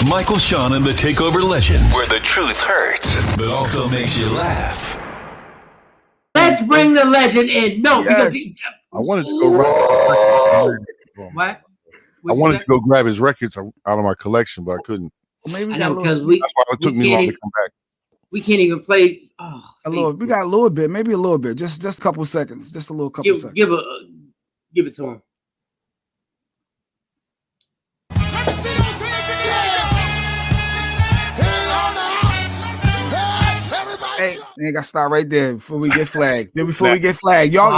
Michael Shawn and the Takeover Legends, where the truth hurts, but also makes you laugh. Let's bring the legend in. No, because I wanted to go what? I wanted to go grab his records out of my collection, but I couldn't. Well, maybe we I got know, a little. because That's why it took me long to come back. We can't even play. A little. We got a little bit, maybe a little bit, just a couple seconds, just a little couple seconds. Give it to him. Let me see those hands together. Hand on out. Hey, everybody. Hey, they got to stop right there before we get flagged. Before we get flagged, y'all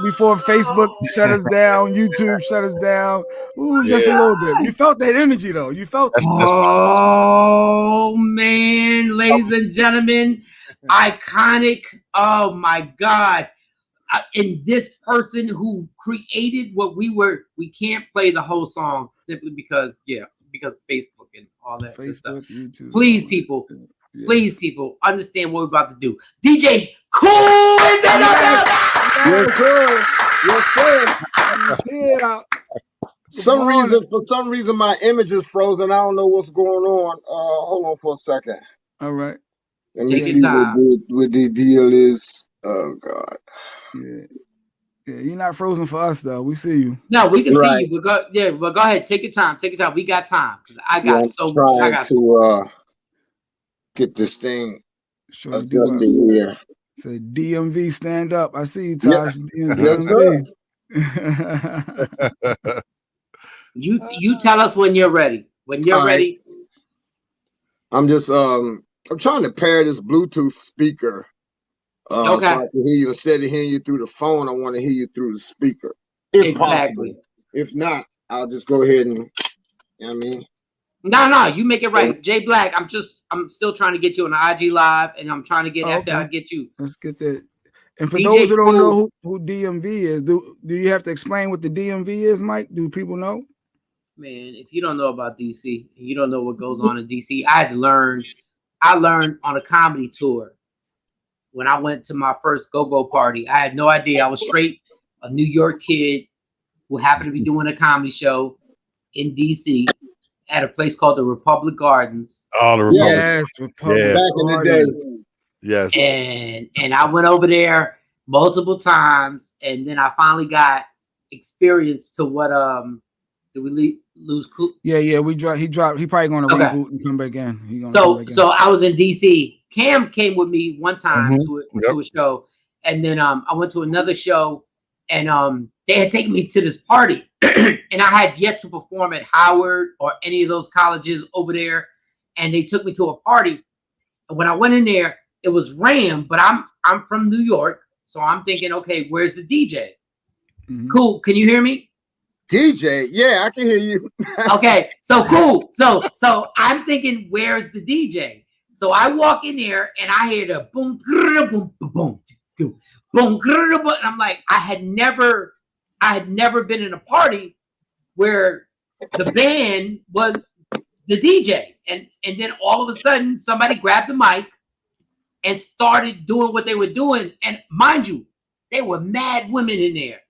before Facebook shut us down, YouTube shut us down. Ooh, just a little bit. You felt that energy though. You felt it. Oh man, ladies and gentlemen, iconic. Oh my God. And this person who created what we can't play the whole song simply because Facebook and all that stuff. YouTube, please people, understand what we're about to do. DJ Kool is in the For some reason, my image is frozen. I don't know what's going on. Hold on for a second. All right. Let me see what the deal is. Oh God. Yeah, you're not frozen for us though. We see you. No, we can see you. But go ahead. Take your time. We got time because I got to get this thing adjusted here. Say DMV, stand up. I see you, Tosh. Yeah. Yes, sir. You tell us when you're ready. When you're ready. I'm just I'm trying to pair this Bluetooth speaker. So I can hear you. Instead of hearing you through the phone, I want to hear you through the speaker, if possible. If not, I'll just go ahead and. You know what I mean? No, you make it right, Jay Black. I'm still trying to get you on the IG live, and I'm trying to get after I get you. Let's get that. And for DJ those who don't know who DMV is, do you have to explain what the DMV is, Mike? Do people know? Man, if you don't know about DC, and you don't know what goes on in DC, I learned on a comedy tour. When I went to my first GoGo party, I had no idea. I was straight a New York kid who happened to be doing a comedy show in DC at a place called the Republic Gardens. Oh, the Republic. Yes, Republic. Back in the day. Yes. And I went over there multiple times, and then I finally got experience to what did we lose? Yeah, we dropped. He probably going to reboot and come back in. So I was in DC. Cam came with me one time to a show, and then I went to another show, and they had taken me to this party, and I had yet to perform at Howard or any of those colleges over there, and they took me to a party. And when I went in there, it was Ram, but I'm from New York, so I'm thinking, okay, where's the DJ? Cool, can you hear me? DJ, yeah, I can hear you. Okay, so cool. So I'm thinking, where's the DJ? So I walk in there and I hear the boom, boom, boom, boom, boom, boom. I'm like, I had never been in a party where the band was the DJ, and then all of a sudden somebody grabbed the mic and started doing what they were doing. And mind you, they were mad women in there.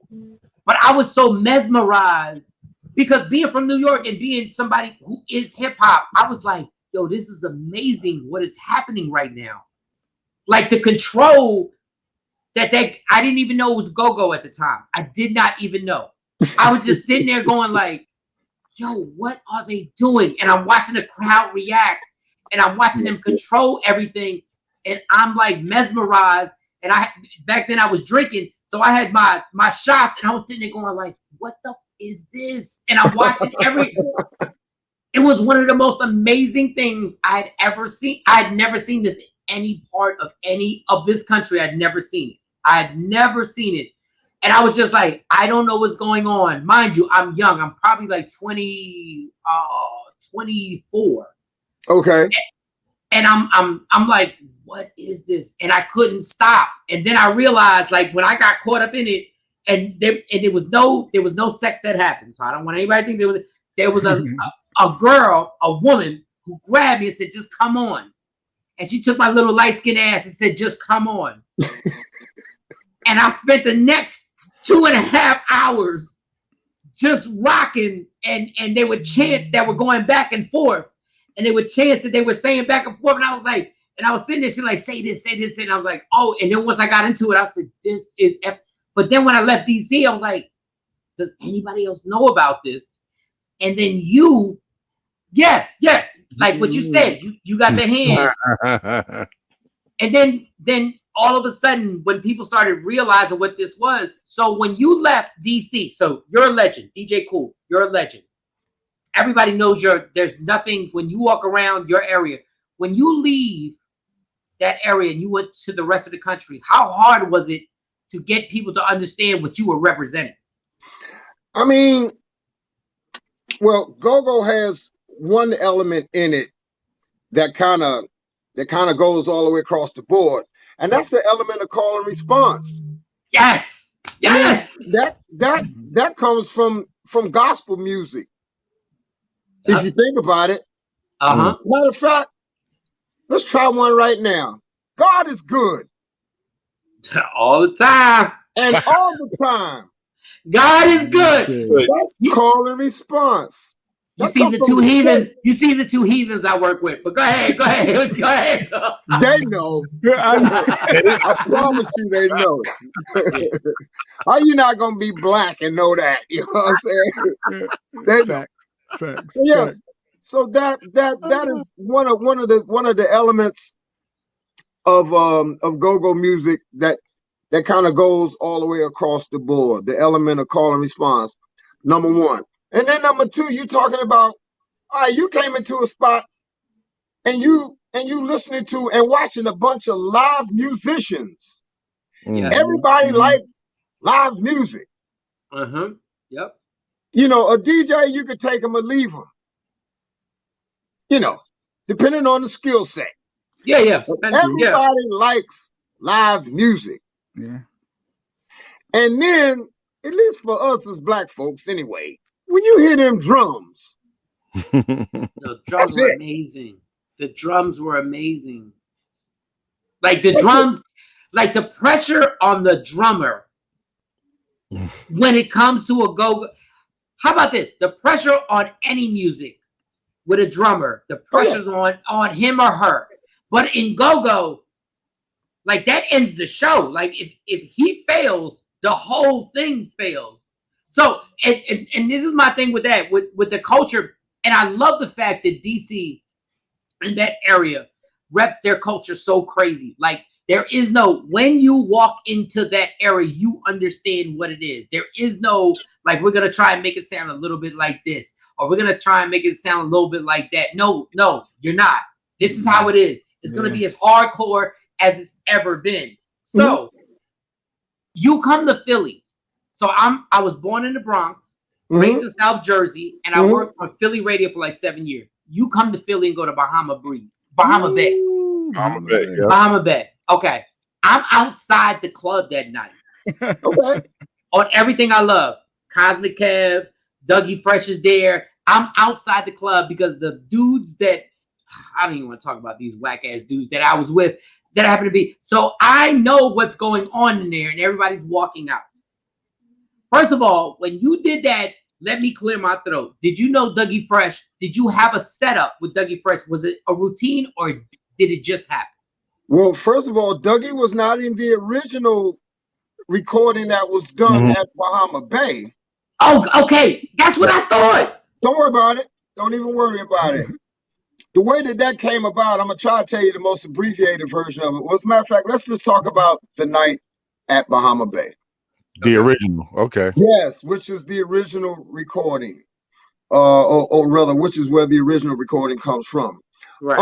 But I was so mesmerized because being from New York and being somebody who is hip hop, I was like, yo, this is amazing what is happening right now. Like the control that I didn't even know it was GoGo at the time. I did not even know. I was just sitting there going like, yo, what are they doing? And I'm watching the crowd react, and I'm watching them control everything. And I'm like mesmerized. And back then I was drinking. So I had my shots, and I was sitting there going like, what the is this? And I'm watching it was one of the most amazing things I'd ever seen. I'd never seen this in any part of any of this country. I'd never seen it. I'd never seen it. And I was just like, I don't know what's going on. Mind you, I'm young. I'm probably like 24. Okay. And I'm like, what is this? And I couldn't stop. And then I realized, like, when I got caught up in it, and there was no sex that happened. So I don't want anybody to think there was a girl, a woman who grabbed me and said, just come on. And she took my little light-skinned ass and said, just come on. And I spent the next 2.5 hours just rocking, and they would chants that were going back and forth, and they would chants that they were saying back and forth, and I was like, and I was sitting there, she like, say this, and I was like, oh, and then once I got into it, I said, this is but then when I left DC, I was like, does anybody else know about this? And then you, yes, like what you said, you got the hand. And then all of a sudden, when people started realizing what this was, so when you left DC, so you're a legend, DJ Kool, you're a legend. Everybody knows there's nothing, when you walk around your area, when you leave that area and you went to the rest of the country, how hard was it to get people to understand what you were representing? I mean, well, GoGo has one element in it that kind of goes all the way across the board, and that's the element of call and response. Yes. I mean, that comes from gospel music. If you think about it. Matter of fact, let's try one right now. God is good. All the time. And all the time. God is good. That's call and response. You see the two heathens. You see the two heathens I work with. But go ahead. They know. I promise you, they know. How you not gonna be black and know that? You know what I'm saying? They know. Facts. Yes. So that is one of the elements of go-go music that kind of goes all the way across the board. The element of call and response, number one. And then number two, you talking about, all right, you came into a spot and you listening to and watching a bunch of live musicians. Everybody likes live music. Yep. You know, a DJ, you could take him or leave him. You know, depending on the skill set. Yeah. Everybody likes live music. Yeah. And then, at least for us as black folks anyway, when you hear them drums. The drums were amazing. The drums were amazing. Like the drums, like the pressure on the drummer when it comes to a go. How about this? The pressure on any music with a drummer, the pressure's on him or her. But in go-go, like that ends the show. Like if he fails, the whole thing fails. So and this is my thing with that, with the culture. And I love the fact that DC in that area reps their culture so crazy. Like there is no, when you walk into that area, you understand what it is. There is no, like, we're going to try and make it sound a little bit like this, or we're going to try and make it sound a little bit like that. No, you're not. This is how it is. It's going to be as hardcore as it's ever been. So you come to Philly. So I was born in the Bronx, raised in South Jersey, and I worked on Philly radio for like 7 years. You come to Philly and go to Bahama Bay. Bahama Bay. Okay. I'm outside the club that night. Okay. On everything I love. Cosmic Kev, Dougie Fresh is there. I'm outside the club because the dudes that, I don't even want to talk about these whack ass dudes that I was with that happen to be. So I know what's going on in there and everybody's walking out. First of all, when you did that, let me clear my throat. Did you know Dougie Fresh? Did you have a setup with Dougie Fresh? Was it a routine or did it just happen? Well, first of all, Dougie was not in the original recording that was done at Bahama Bay. Oh, okay. That's what I thought. Don't worry about it. Don't even worry about it. The way that came about, I'm going to try to tell you the most abbreviated version of it. Well, as a matter of fact, let's just talk about the night at Bahama Bay. The original, okay. Yes, which is the original recording. Or rather, which is where the original recording comes from. Right.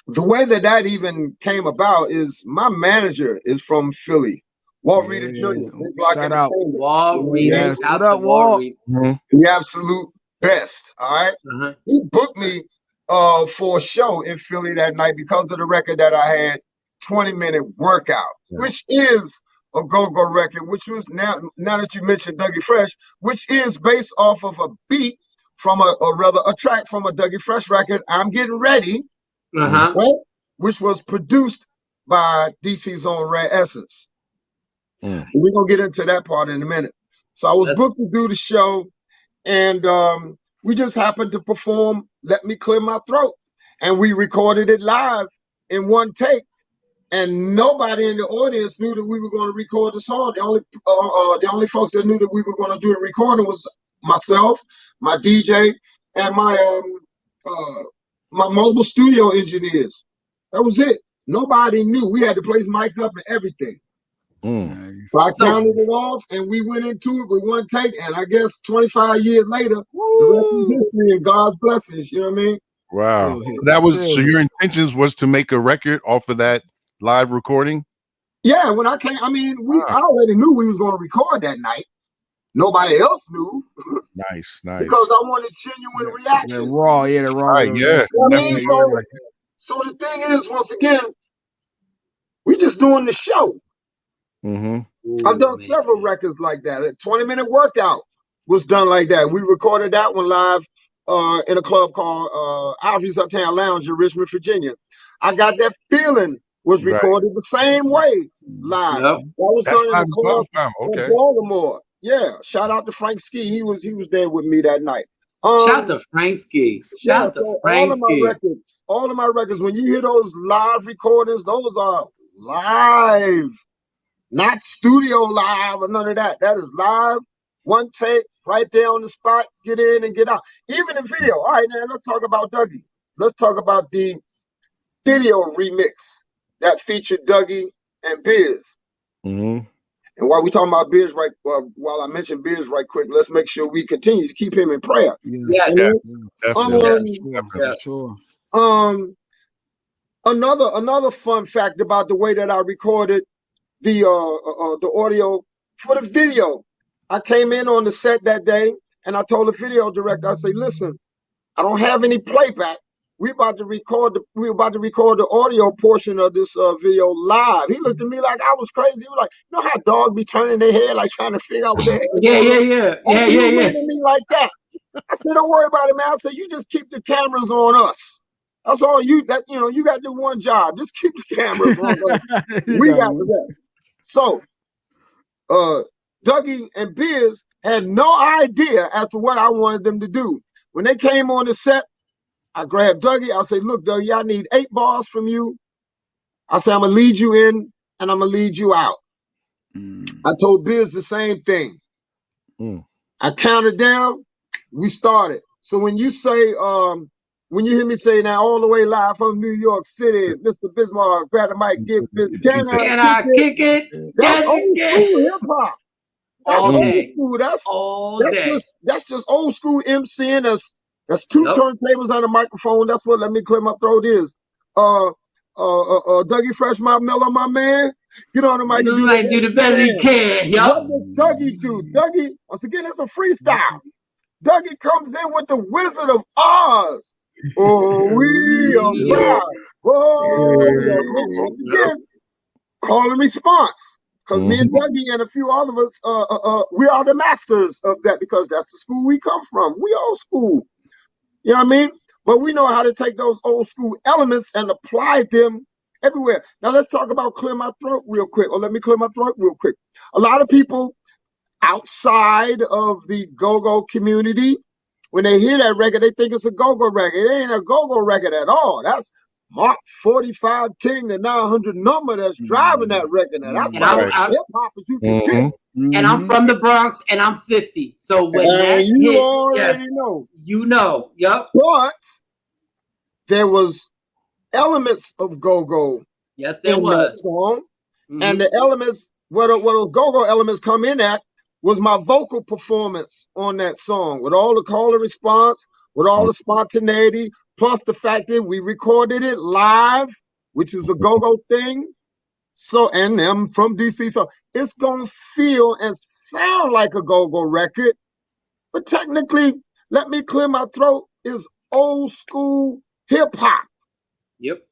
The way that even came about is my manager is from Philly. Walt Reeder Jr. Shout out. Walt Reeder. Yes. What up, Walt? The absolute best. All right. He booked me for a show in Philly that night because of the record that I had, 20-minute workout, which is a go-go record, which was now that you mentioned Dougie Fresh, which is based off of a beat from a track from a Dougie Fresh record, I'm Getting Ready, right? Which was produced by DC's own Rare Essence. We're going to get into that part in a minute. So I was booked to do the show, and we just happened to perform "Let Me Clear My Throat," and we recorded it live in one take. And nobody in the audience knew that we were going to record the song. The only folks that knew that we were going to do the recording was myself, my DJ, and my mobile studio engineers. That was it. Nobody knew. We had the place mic'd up and everything. Nice. So I counted it off, and we went into it with one take. And I guess 25 years later, the rest is history and God's blessings. You know what I mean? Wow. That was so. Your intentions was to make a record off of that live recording? Yeah. When I came, I mean, I already knew we was going to record that night. Nobody else knew. Nice. Because I wanted genuine reaction. The raw. Right, yeah. I mean, so the thing is, once again, we just doing the show. I've done several records like that. A 20-minute workout was done like that. We recorded that one live in a club called Alfie's Uptown Lounge in Richmond, Virginia. I Got That Feeling was recorded the same way live. That was done in a club in Baltimore. Yeah, shout out to Frank Ski. He was there with me that night. Shout out to Frank Ski. Shout out to Frank Ski. All of my records, when you hear those live recordings, those are live. Not studio live or none of that. That is live, one take, right there on the spot, get in and get out. Even the video. All right, now let's talk about Dougie. Let's talk about the video remix that featured Dougie and Biz. And while we talking about Biz, while I mention Biz right quick, let's make sure we continue to keep him in prayer. Sure. Another fun fact about the way that I recorded the audio for the video. I came in on the set that day and I told the video director, I say, listen, I don't have any playback. We're about to record the audio portion of this video live. He looked at me like I was crazy. He was like, you know how dogs be turning their head, like trying to figure out what the heck? Yeah. He looked at me like that. I said, don't worry about it, man. I said, you just keep the cameras on us. That's all you got to do one job. Just keep the cameras on us. We got the rest. So, Dougie and Biz had no idea as to what I wanted them to do. When they came on the set, I grabbed Dougie. I said, look, Dougie, I need 8 bars from you. I said, I'm going to lead you in and I'm going to lead you out. I told Biz the same thing. I counted down. We started. So when you say, when you hear me say now all the way live from New York City, Mr. Bismarck, grab the mic, give Biz, can I kick it? That's old school hip hop. That's old school. That's just old school MCing. That's 2 turntables on the microphone. That's what Let Me Clear My Throat is. Dougie Fresh, my mellow, my man. Get on the mic and do the best he can. What does Dougie do? Dougie, once again, it's a freestyle. Dougie comes in with the Wizard of Oz. Oh, we are proud. Once again, call and response. Because me and Dougie and a few other of us, we are the masters of that because that's the school we come from. We old school. You know what I mean? But we know how to take those old school elements and apply them everywhere. Now let's talk about Clear My Throat real quick, or Let Me Clear My Throat real quick. A lot of people outside of the GoGo community, when they hear that record, they think it's a GoGo record. It ain't a GoGo record at all. That's Mark 45 King, the 900 number that's driving that record. Now that's about hip hop as you can get. And I'm from the Bronx and I'm 50. So when that you hit, already know. You know. Yep. But there was elements of GoGo in that song. And the elements, where the GoGo elements come in at was my vocal performance on that song with all the call and response, with all the spontaneity, plus the fact that we recorded it live, which is a GoGo thing. So, and I'm from DC, so it's going to feel and sound like a GoGo record. But technically, Let Me Clear My Throat is old school hip hop. Yep.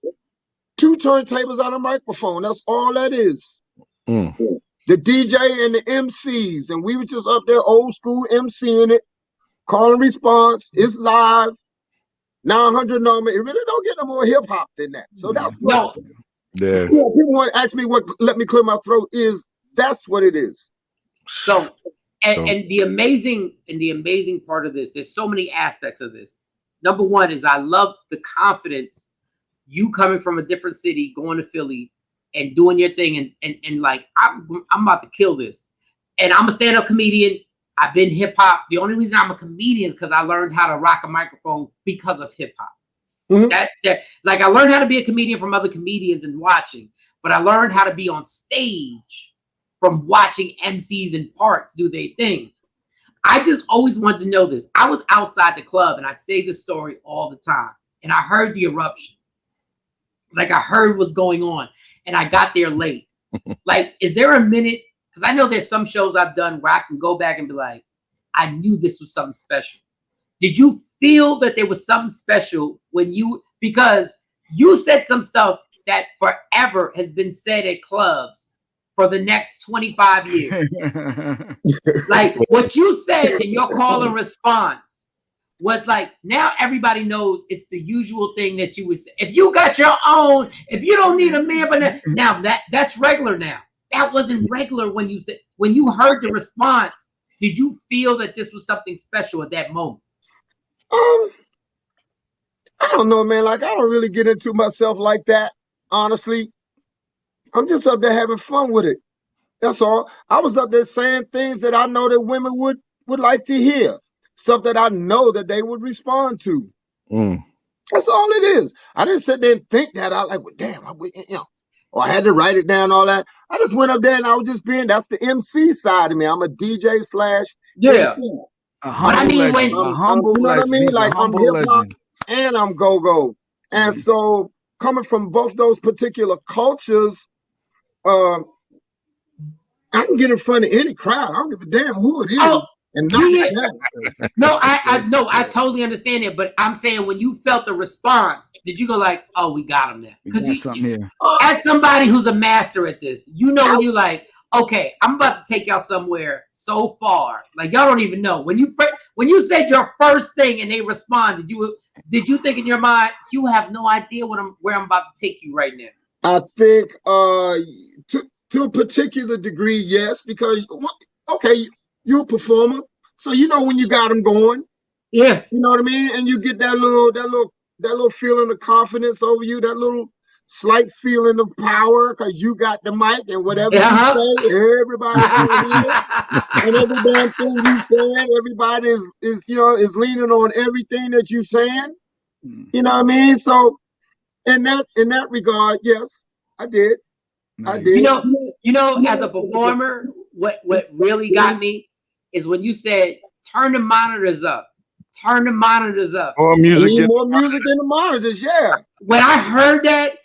2 turntables on a microphone. That's all that is. The DJ and the MCs, and we were just up there old school MCing it, call and response. It's live. 900 number. It really don't get no more hip hop than that. So that's what. Yeah. People want to ask me what Let Me Clear My Throat is. That's what it is. So, And the amazing part of this, there's so many aspects of this. Number one is I love the confidence, you coming from a different city, going to Philly and doing your thing and like I'm about to kill this. And I'm a stand-up comedian. I've been hip-hop. The only reason I'm a comedian is because I learned how to rock a microphone because of hip-hop. Mm-hmm. That like I learned how to be a comedian from other comedians and watching, but I learned how to be on stage from watching MCs and parts do their thing. I just always wanted to know this. I was outside the club, and I say this story all the time, and I heard the eruption. Like I heard what's going on, and I got there late. Like, is there a minute? Because I know there's some shows I've done where I can go back and be like, I knew this was something special. Did you feel that there was something special when because you said some stuff that forever has been said at clubs for the next 25 years. Like what you said in your call and response was like, now everybody knows it's the usual thing that you would say. If you got your own, if you don't need a man, but now that's regular now. That wasn't regular when you heard the response. Did you feel that this was something special at that moment? I don't know, man. Like, I don't really get into myself like that, honestly. I'm just up there having fun with it. That's all. I was up there saying things that I know that women would like to hear. Stuff that I know that they would respond to. That's all it is. I didn't sit there and think that. I like, well, damn, or I had to write it down, all that. I just went up there and I was just that's the MC side of me. I'm a DJ / MC. A humble legend. You know what I mean? Like, I'm hip-hop and I'm go-go. And so coming from both those particular cultures, I can get in front of any crowd. I don't give a damn who it is. And I totally understand it, but I'm saying when you felt the response, did you go like, "Oh, we got him there"? Because as somebody who's a master at this, you know when you like, okay, I'm about to take y'all somewhere so far, like y'all don't even know. When you said your first thing and they responded, did you think in your mind, you have no idea where I'm about to take you right now? I think to a particular degree, yes, because okay, you're a performer, so you know when you got them going. Yeah, you know what I mean, and you get that little feeling of confidence over you, that little slight feeling of power because you got the mic and whatever you say, everybody's gonna hear it. And every damn thing you saying, everybody is leaning on everything that you saying. You know what I mean? So in that regard, yes, I did. Nice. I did. You know, as a performer, what really got me is when you said, turn the monitors up. Turn the monitors up. More music in the monitors, yeah. When I heard that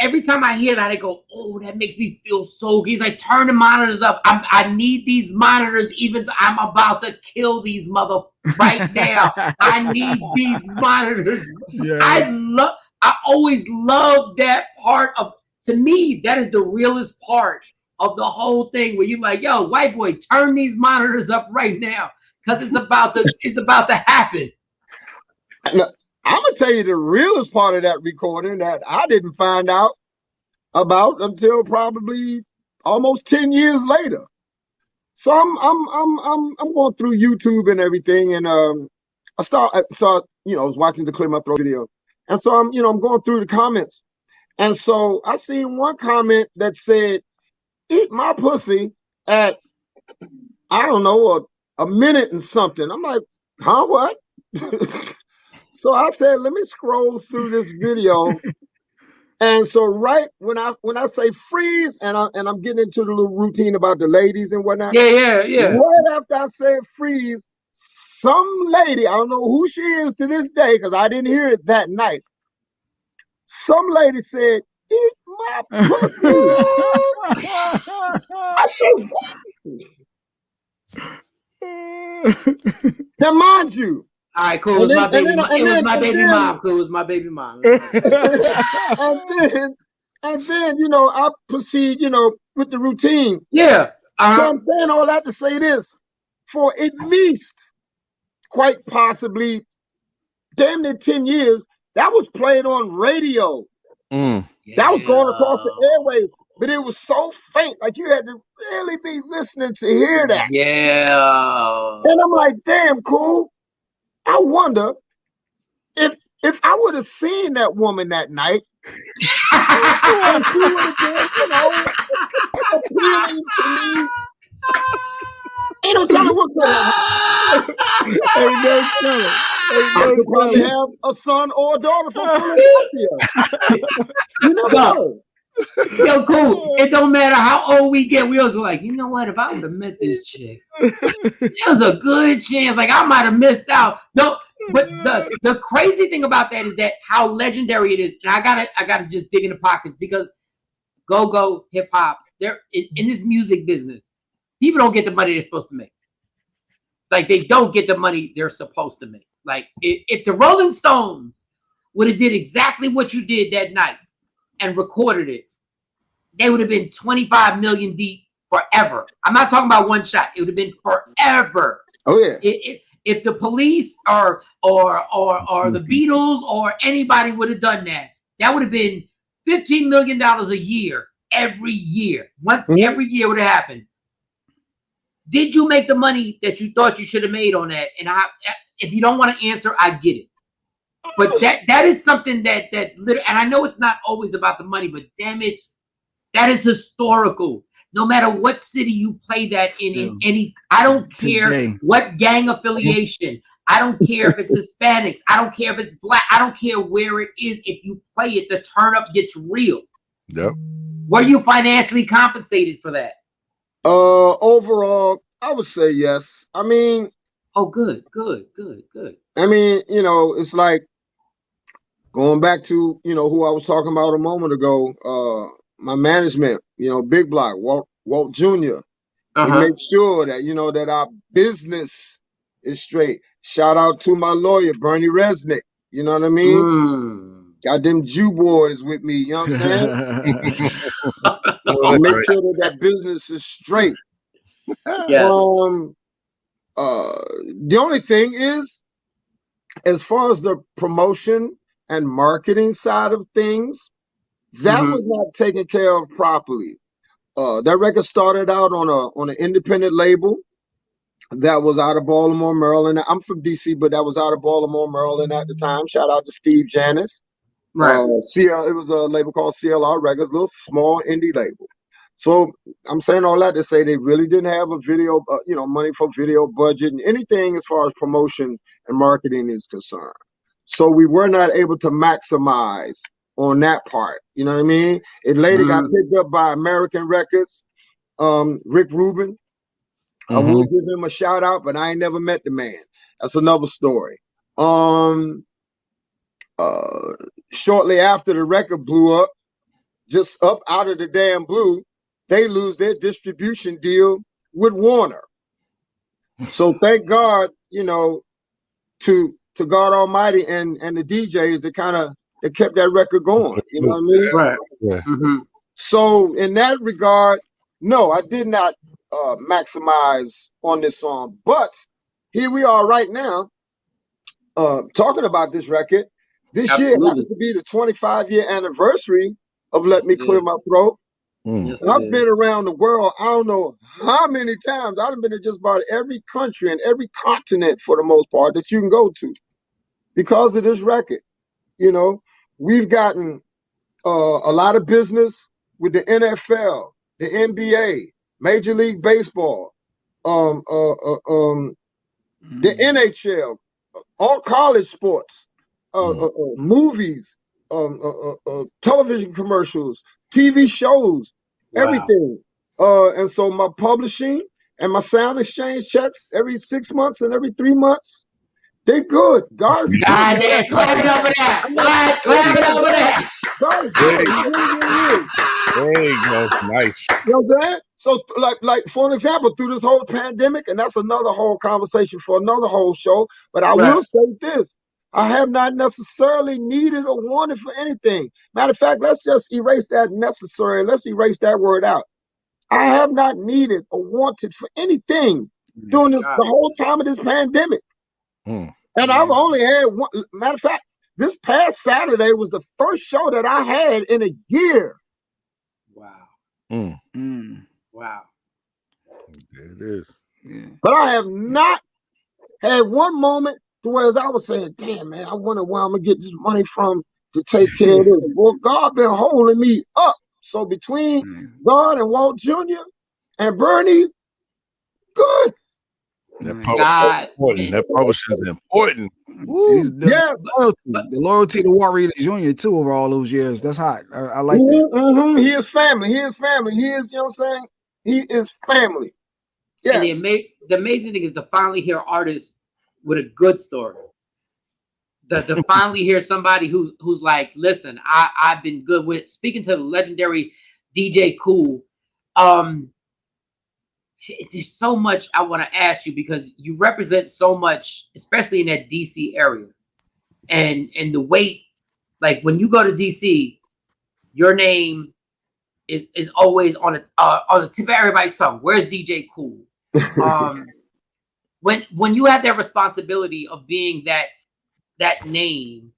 every time I hear that, I go, oh, that makes me feel so good. He's like, turn the monitors up. I need these monitors, even though I'm about to kill these right now. I need these monitors. Yes. I always love that part of, to me, that is the realest part of the whole thing where you're like, yo, white boy, turn these monitors up right now. Because it's about to happen. Now, I'm gonna tell you the realest part of that recording that I didn't find out about until probably almost 10 years later. So I'm going through YouTube and everything, and I was watching the Clear My Throat video, and so I'm going through the comments, and so I seen one comment that said, "Eat my pussy at I don't know a minute and something." I'm like, huh, what? So I said, let me scroll through this video. And so right when I say freeze, and I'm getting into the little routine about the ladies and whatnot. Yeah. Right after I said freeze, some lady, I don't know who she is to this day, because I didn't hear it that night. Some lady said, "Eat my pussy." I said, what? Now, mind you. All right, cool. It was my baby mom. Cool. It was my baby mom. and then, I proceed, with the routine. Yeah. So I'm saying all that to say this: for at least, quite possibly, damn near 10 years, that was played on radio. That was going across the airwaves. but it was so faint. Like you had to really be listening to hear that. Yeah. And I'm like, damn, Kool. I wonder if I would have seen that woman that night, she would have been, appealing to me. Ain't no telling what could have happened. Ain't no telling. Ain't I no could probably telling. have a son or a daughter from Philadelphia. You never know. Yo, Kool. It don't matter how old we get. We also like, you know what? If I would have met this chick, there's a good chance. Like I might have missed out. No, but the crazy thing about that is that how legendary it is. And I gotta just dig in the pockets because go hip hop. They're in this music business. People don't get the money they're supposed to make. Like they don't get the money they're supposed to make. Like if the Rolling Stones would have did exactly what you did that night and recorded it, they would have been 25 million deep forever. I'm not talking about one shot. It would have been forever. Oh yeah. If the Police or the Beatles or anybody would have done that, that would have been $15 million a year every year. Once every year would have happened. Did you make the money that you thought you should have made on that? And if you don't want to answer, I get it. But that is something that and I know it's not always about the money, but damn it, that is historical. No matter what city you play that in any, I don't care what gang affiliation. I don't care if it's Hispanics. I don't care if it's black. I don't care where it is. If you play it, the turn up gets real. Yep. Were you financially compensated for that? Overall, I would say yes. I mean, good. I mean, it's like going back to, who I was talking about a moment ago, my management, Big Block, Walt Jr. He makes sure that, that our business is straight. Shout out to my lawyer, Bernie Resnick. You know what I mean? Got them Jew boys with me. You know what I'm saying? I make sure that business is straight. Yeah. The only thing is, as far as the promotion and marketing side of things, that was not taken care of properly. That record started out on an independent label that was out of Baltimore, Maryland. I'm from DC, but that was out of Baltimore, Maryland at the time. Shout out to Steve Janis. Right. It was a label called CLR Records, a little small indie label. So I'm saying all that to say they really didn't have a video, money for video budget and anything as far as promotion and marketing is concerned. So we were not able to maximize on that part. You know what I mean? It later got picked up by American Records. Rick Rubin. I would give him a shout out, but I ain't never met the man. That's another story. Shortly after the record blew up, just up out of the damn blue, they lose their distribution deal with Warner. So thank God, to God Almighty and the DJs that kept that record going. You know what I mean? Right. Yeah. So in that regard, no, I did not maximize on this song. But here we are right now, talking about this record. This year happens to be the 25-year anniversary of Let Me Clear My Throat. Yes, I've been around the world, I don't know how many times. I've been to just about every country and every continent for the most part that you can go to because of this record. We've gotten a lot of business with the NFL, the NBA, Major League Baseball, the NHL, all college sports, movies, television commercials, TV shows, everything. And so my publishing and my sound exchange checks every 6 months and every 3 months, they're good. God's good. Clap it over there. Clap it over there. God's good. He really is. There you go. Nice. You know what I'm saying? So, like for an example, through this whole pandemic, and that's another whole conversation for another whole show, but I will say this. I have not necessarily needed or wanted for anything. Matter of fact, let's just erase that necessary. Let's erase that word out. I have not needed or wanted for anything during the whole time of this pandemic. And I've only had one. Matter of fact, this past Saturday was the first show that I had in a year. Wow. Wow. There it is. Yeah. But I have not had one moment to where as I was saying, damn, man, I wonder where I'm going to get this money from to take care of this. Well, God been holding me up. So between God and Walt Jr. and Bernie, good. God. That publishing is important. Yes. The loyalty to Warrior Jr. too over all those years. That's hot. I like that. He is family. He is family. He is, you know what I'm saying? He is family. Yes. And the amazing thing is to finally hear artists with a good story. To finally hear somebody who's like, listen, I've been good with speaking to the legendary DJ Kool. There's so much I want to ask you because you represent so much, especially in that DC area, and the weight. Like when you go to DC, your name is always on the tip of everybody's tongue. Where's DJ Kool? When you have that responsibility of being that name,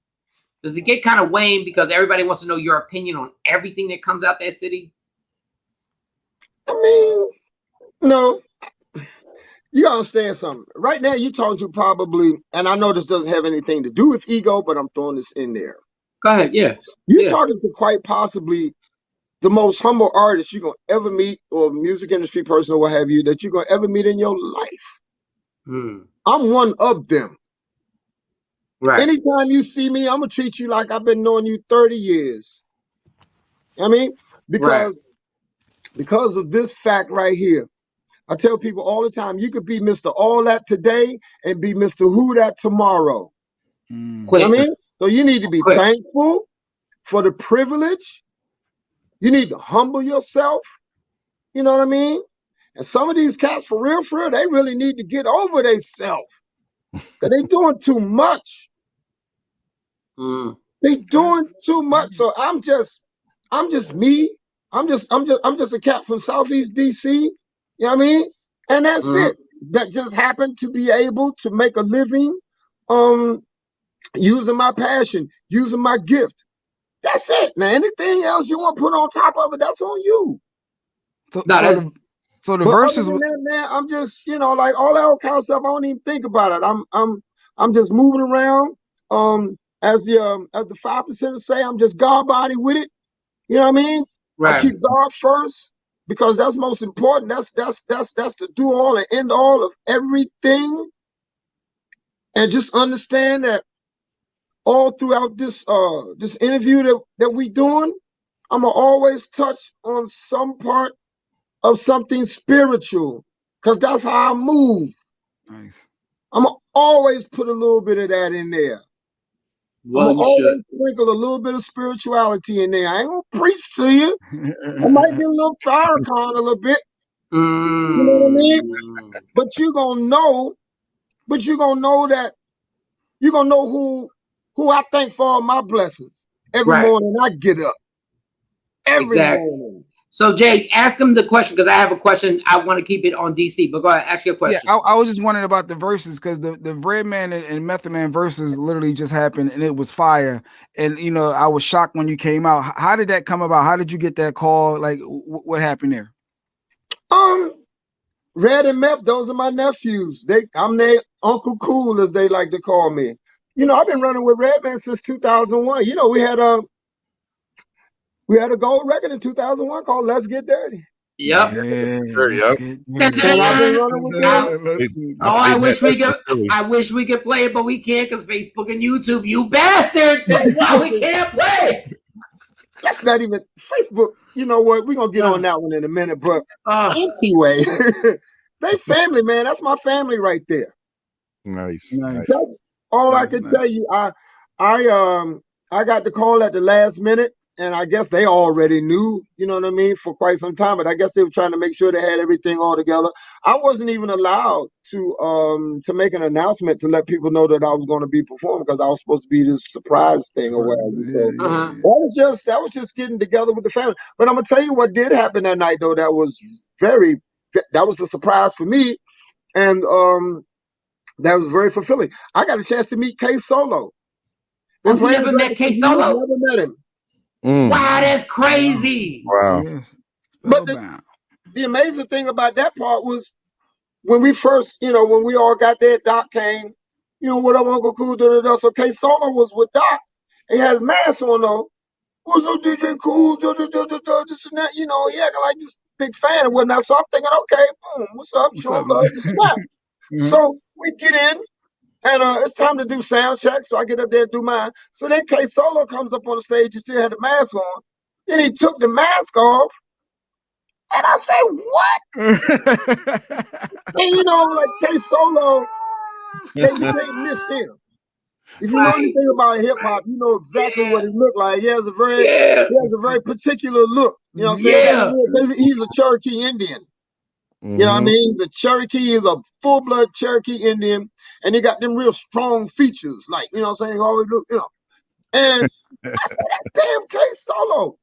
does it get kind of weighing because everybody wants to know your opinion on everything that comes out that city? I mean, no. You gotta understand something. Right now, you're talking to probably, and I know this doesn't have anything to do with ego, but I'm throwing this in there. Go ahead, yeah. You're talking to quite possibly the most humble artist you're gonna ever meet, or music industry person, or what have you, that you're gonna ever meet in your life. I'm one of them. Right. Anytime you see me, I'm gonna treat you like I've been knowing you 30 years. You know what I mean? Because of this fact right here. I tell people all the time, you could be Mr. All That today and be Mr. Who That tomorrow. You know what I mean? So you need to be thankful for the privilege. You need to humble yourself. You know what I mean? And some of these cats, for real, they really need to get over themselves. Because they doing too much. They doing too much. So I'm just me. I'm just a cat from Southeast DC. You know what I mean? And that's it. That just happened to be able to make a living using my passion, using my gift. That's it, man. Anything else you want to put on top of it, that's on you. So the verses, other than that, man, I'm just, like all that old kind of stuff, I don't even think about it. I'm just moving around. As the 5% say, I'm just God body with it. You know what I mean? Right. I keep God first because that's most important. That's the do all and end all of everything. And just understand that all throughout this interview that we doing, I'm gonna always touch on some part of something spiritual, because that's how I move. Nice. I'm gonna always put a little bit of that in there. I'm gonna always sprinkle a little bit of spirituality in there. I ain't gonna preach to you. I might get a little Farrakhan a little bit. You know what I mean? But you're gonna know that you're gonna know who I thank for all my blessings. Every morning I get up. Every morning. So Jay, ask him the question, because I have a question. I want to keep it on DC, but go ahead, ask your question. Yeah, I was just wondering about the verses, because the Redman and Method Man verses literally just happened and it was fire. And I was shocked when you came out. How did that come about? How did you get that call? Like, what happened there? Red and Meth, those are my nephews. I'm their Uncle Cool, as they like to call me. I've been running with Redman since 2001. We had a gold record in 2001 called Let's Get Dirty. Yep. I wish we could play it, but we can't because Facebook and YouTube, you bastard. That's why we can't play it. That's not even Facebook. You know what? We're going to get on that one in a minute. But anyway, they family, man. That's my family right there. Nice. That's all I can tell you. I got the call at the last minute. And I guess they already knew, you know what I mean, for quite some time. But I guess they were trying to make sure they had everything all together. I wasn't even allowed to make an announcement to let people know that I was going to be performing, because I was supposed to be this surprise thing or whatever. So that was just getting together with the family. But I'm gonna tell you what did happen that night, though. That was a surprise for me, and that was very fulfilling. I got a chance to meet K Solo. You never met K Solo? Never met him. Wow, that's crazy. Wow. Yes. But the amazing thing about that part was when we first, when we all got there, Doc came, what up, Uncle Kool, so K-Solo was with Doc. He has mask on though. What's up, DJ Kool, this and that, he acting like this big fan and whatnot. So I'm thinking, okay, boom, what's up, Shawn love the snap. So we get in, and it's time to do sound check. So I get up there and do mine. So then K-Solo comes up on the stage. He still had the mask on. Then he took the mask off. And I say, what? And like K-Solo, you can't miss him. If you know anything about hip hop, you know exactly what he looked like. He has a very particular look. You know what I'm saying? He's a Cherokee Indian. You know what I mean? The Cherokee is a full-blood Cherokee Indian, and he got them real strong features, like, you know what I'm saying? Always look, And I said, that's damn K-Solo.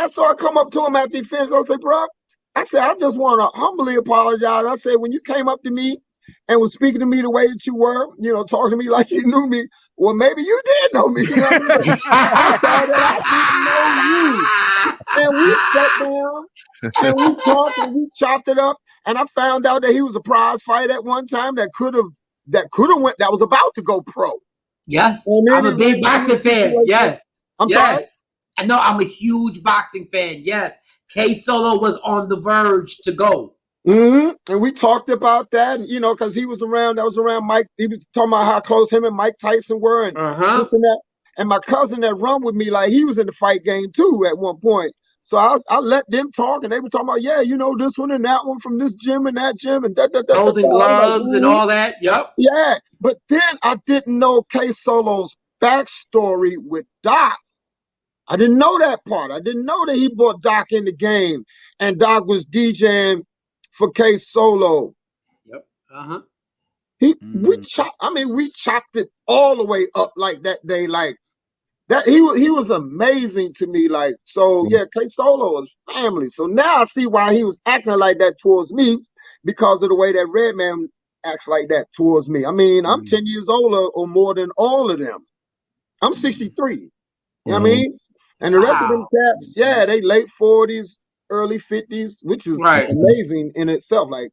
And so I come up to him after he finished. I say, bro, I said, I just want to humbly apologize. I said, when you came up to me and was speaking to me the way that you were, talking to me like you knew me, well, maybe you did know me. You know what I mean? I thought that I didn't know you. And we sat down and we talked and we chopped it up. And I found out that he was a prize fighter at one time that was about to go pro. Yes, I'm a big boxing fan. Yes, I'm sorry. I know I'm a huge boxing fan. Yes, K-Solo was on the verge to go. And we talked about that, because he was around. That was around Mike. He was talking about how close him and Mike Tyson were, and this and that. And my cousin that run with me, like he was in the fight game too at one point. So I let them talk, and they were talking about, this one and that one from this gym and that gym, and Golden Gloves and all that. Yep. Yeah, but then I didn't know K-Solo's backstory with Doc. I didn't know that part. I didn't know that he brought Doc in the game, and Doc was DJing for K-Solo. Yep. We chopped it all the way up like that day, like that. He was amazing to me. Like, so yeah, K-Solo is family. So now I see why he was acting like that towards me, because of the way that Redman acts like that towards me. I mean, I'm 10 years older or more than all of them. I'm 63. You know what I mean? And the rest of them cats, they late 40s, early 50s, which is amazing in itself. Like,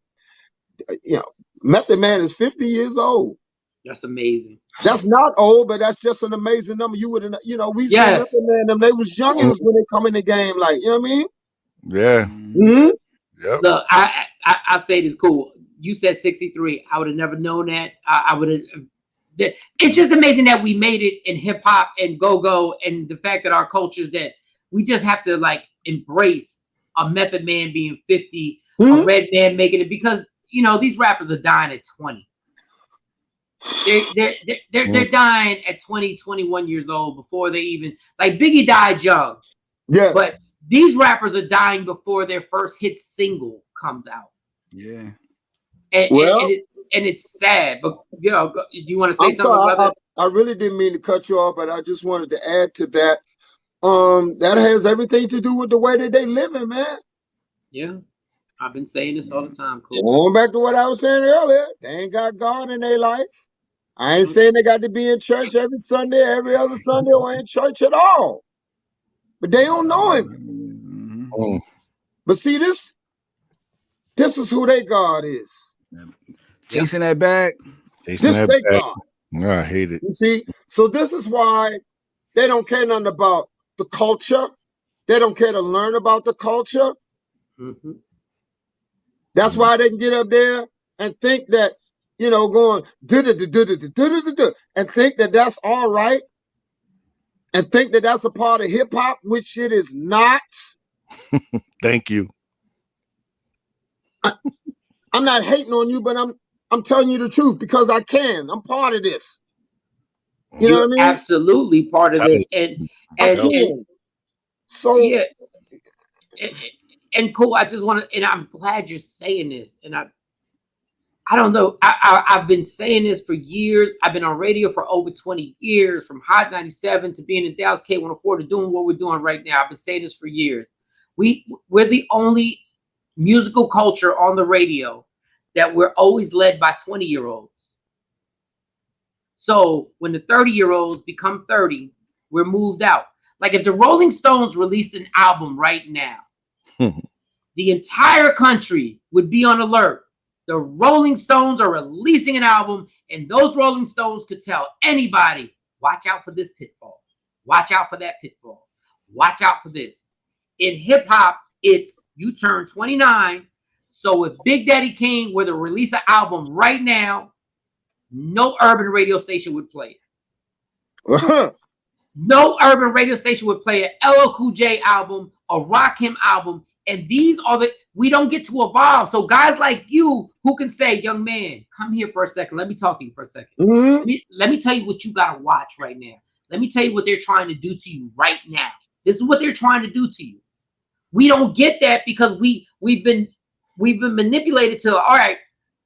Method Man is 50 years old. That's amazing. That's not old, but that's just an amazing number. You would, we see Method Man, them, they was youngins when they come in the game. Like, you know what I mean? Yeah. Yep. Look, I say this cool. You said 63. I would have never known that. I would have. It's just amazing that we made it in hip hop and go-go, and the fact that our cultures, that we just have to like embrace a Method Man being 50, a Redman making it, because these rappers are dying at 20. They're dying at 20, 21 years old before they even, like, Biggie died young. Yeah. But these rappers are dying before their first hit single comes out. Yeah. And it's sad, but do you want to say something about that? I really didn't mean to cut you off, but I just wanted to add to that. That has everything to do with the way that they living, man. Yeah, I've been saying this all the time. Cool. Going back to what I was saying earlier, they ain't got God in their life. I ain't saying they got to be in church every Sunday, every other Sunday, or in church at all. But they don't know him. But see, this is who their God is. Chasing that bag. This is their God. No, I hate it. You see, so this is why they don't care nothing about the culture. They don't care to learn about the culture. That's why they can get up there and think that, going and think that that's all right, and think that that's a part of hip hop, which it is not. Thank you. I'm not hating on you, but I'm telling you the truth because I can. I'm part of this. You know what I mean? Absolutely part of this, and so yeah. And cool. I just want to, and I'm glad you're saying this. And I don't know. I've been saying this for years. I've been on radio for over 20 years, from Hot 97 to being in Dallas K104 to doing what we're doing right now. I've been saying this for years. We're the only musical culture on the radio that we're always led by 20-year-olds. So when the 30-year-olds become 30, we're moved out. Like if the Rolling Stones released an album right now, the entire country would be on alert. The Rolling Stones are releasing an album, and those Rolling Stones could tell anybody, watch out for this pitfall. Watch out for that pitfall. Watch out for this. In hip hop, it's you turn 29. So if Big Daddy Kane were to release an album right now, no urban radio station would play it. No urban radio station would play an LL Cool J album, a Rakim album, and these are we don't get to evolve. So guys like you who can say, young man, come here for a second. Let me talk to you for a second. Let me tell you what you got to watch right now. Let me tell you what they're trying to do to you right now. This is what they're trying to do to you. We don't get that because we've been manipulated to, all right,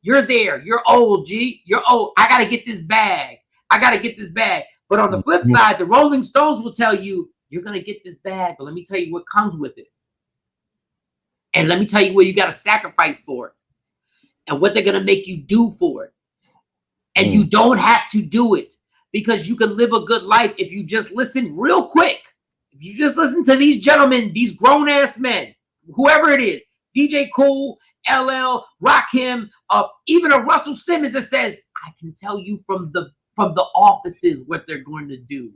you're there. You're old, G. You're old. I got to get this bag. I got to get this bag. But on the flip side, the Rolling Stones will tell you, you're going to get this bag, but let me tell you what comes with it. And let me tell you what you got to sacrifice for it. And what they're going to make you do for it. And you don't have to do it because you can live a good life if you just listen real quick. If you just listen to these gentlemen, these grown-ass men, whoever it is, DJ Kool, LL, Rakim, even a Russell Simmons that says, I can tell you from the offices what they're going to do.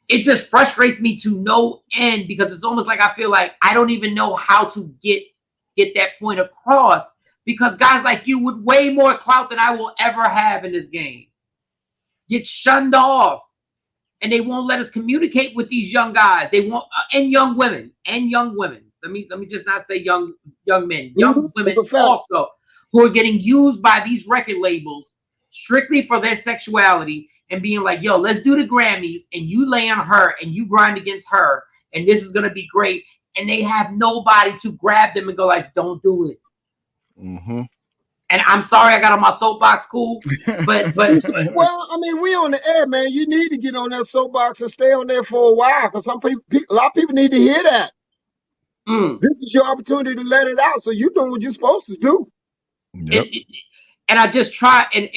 It just frustrates me to no end because it's almost like I feel like I don't even know how to get that point across because guys like you with way more clout than I will ever have in this game get shunned off and they won't let us communicate with these young guys. They won't, and young women. Let me just not say young men, young women also who are getting used by these record labels strictly for their sexuality and being like, yo, let's do the Grammys and you lay on her and you grind against her and this is going to be great. And they have nobody to grab them and go like, don't do it. And I'm sorry I got on my soapbox, Cool. But well, I mean, we on the air, man. You need to get on that soapbox and stay on there for a while because a lot of people need to hear that. This is your opportunity to let it out. So you're doing what you're supposed to do. Yep. And I just try and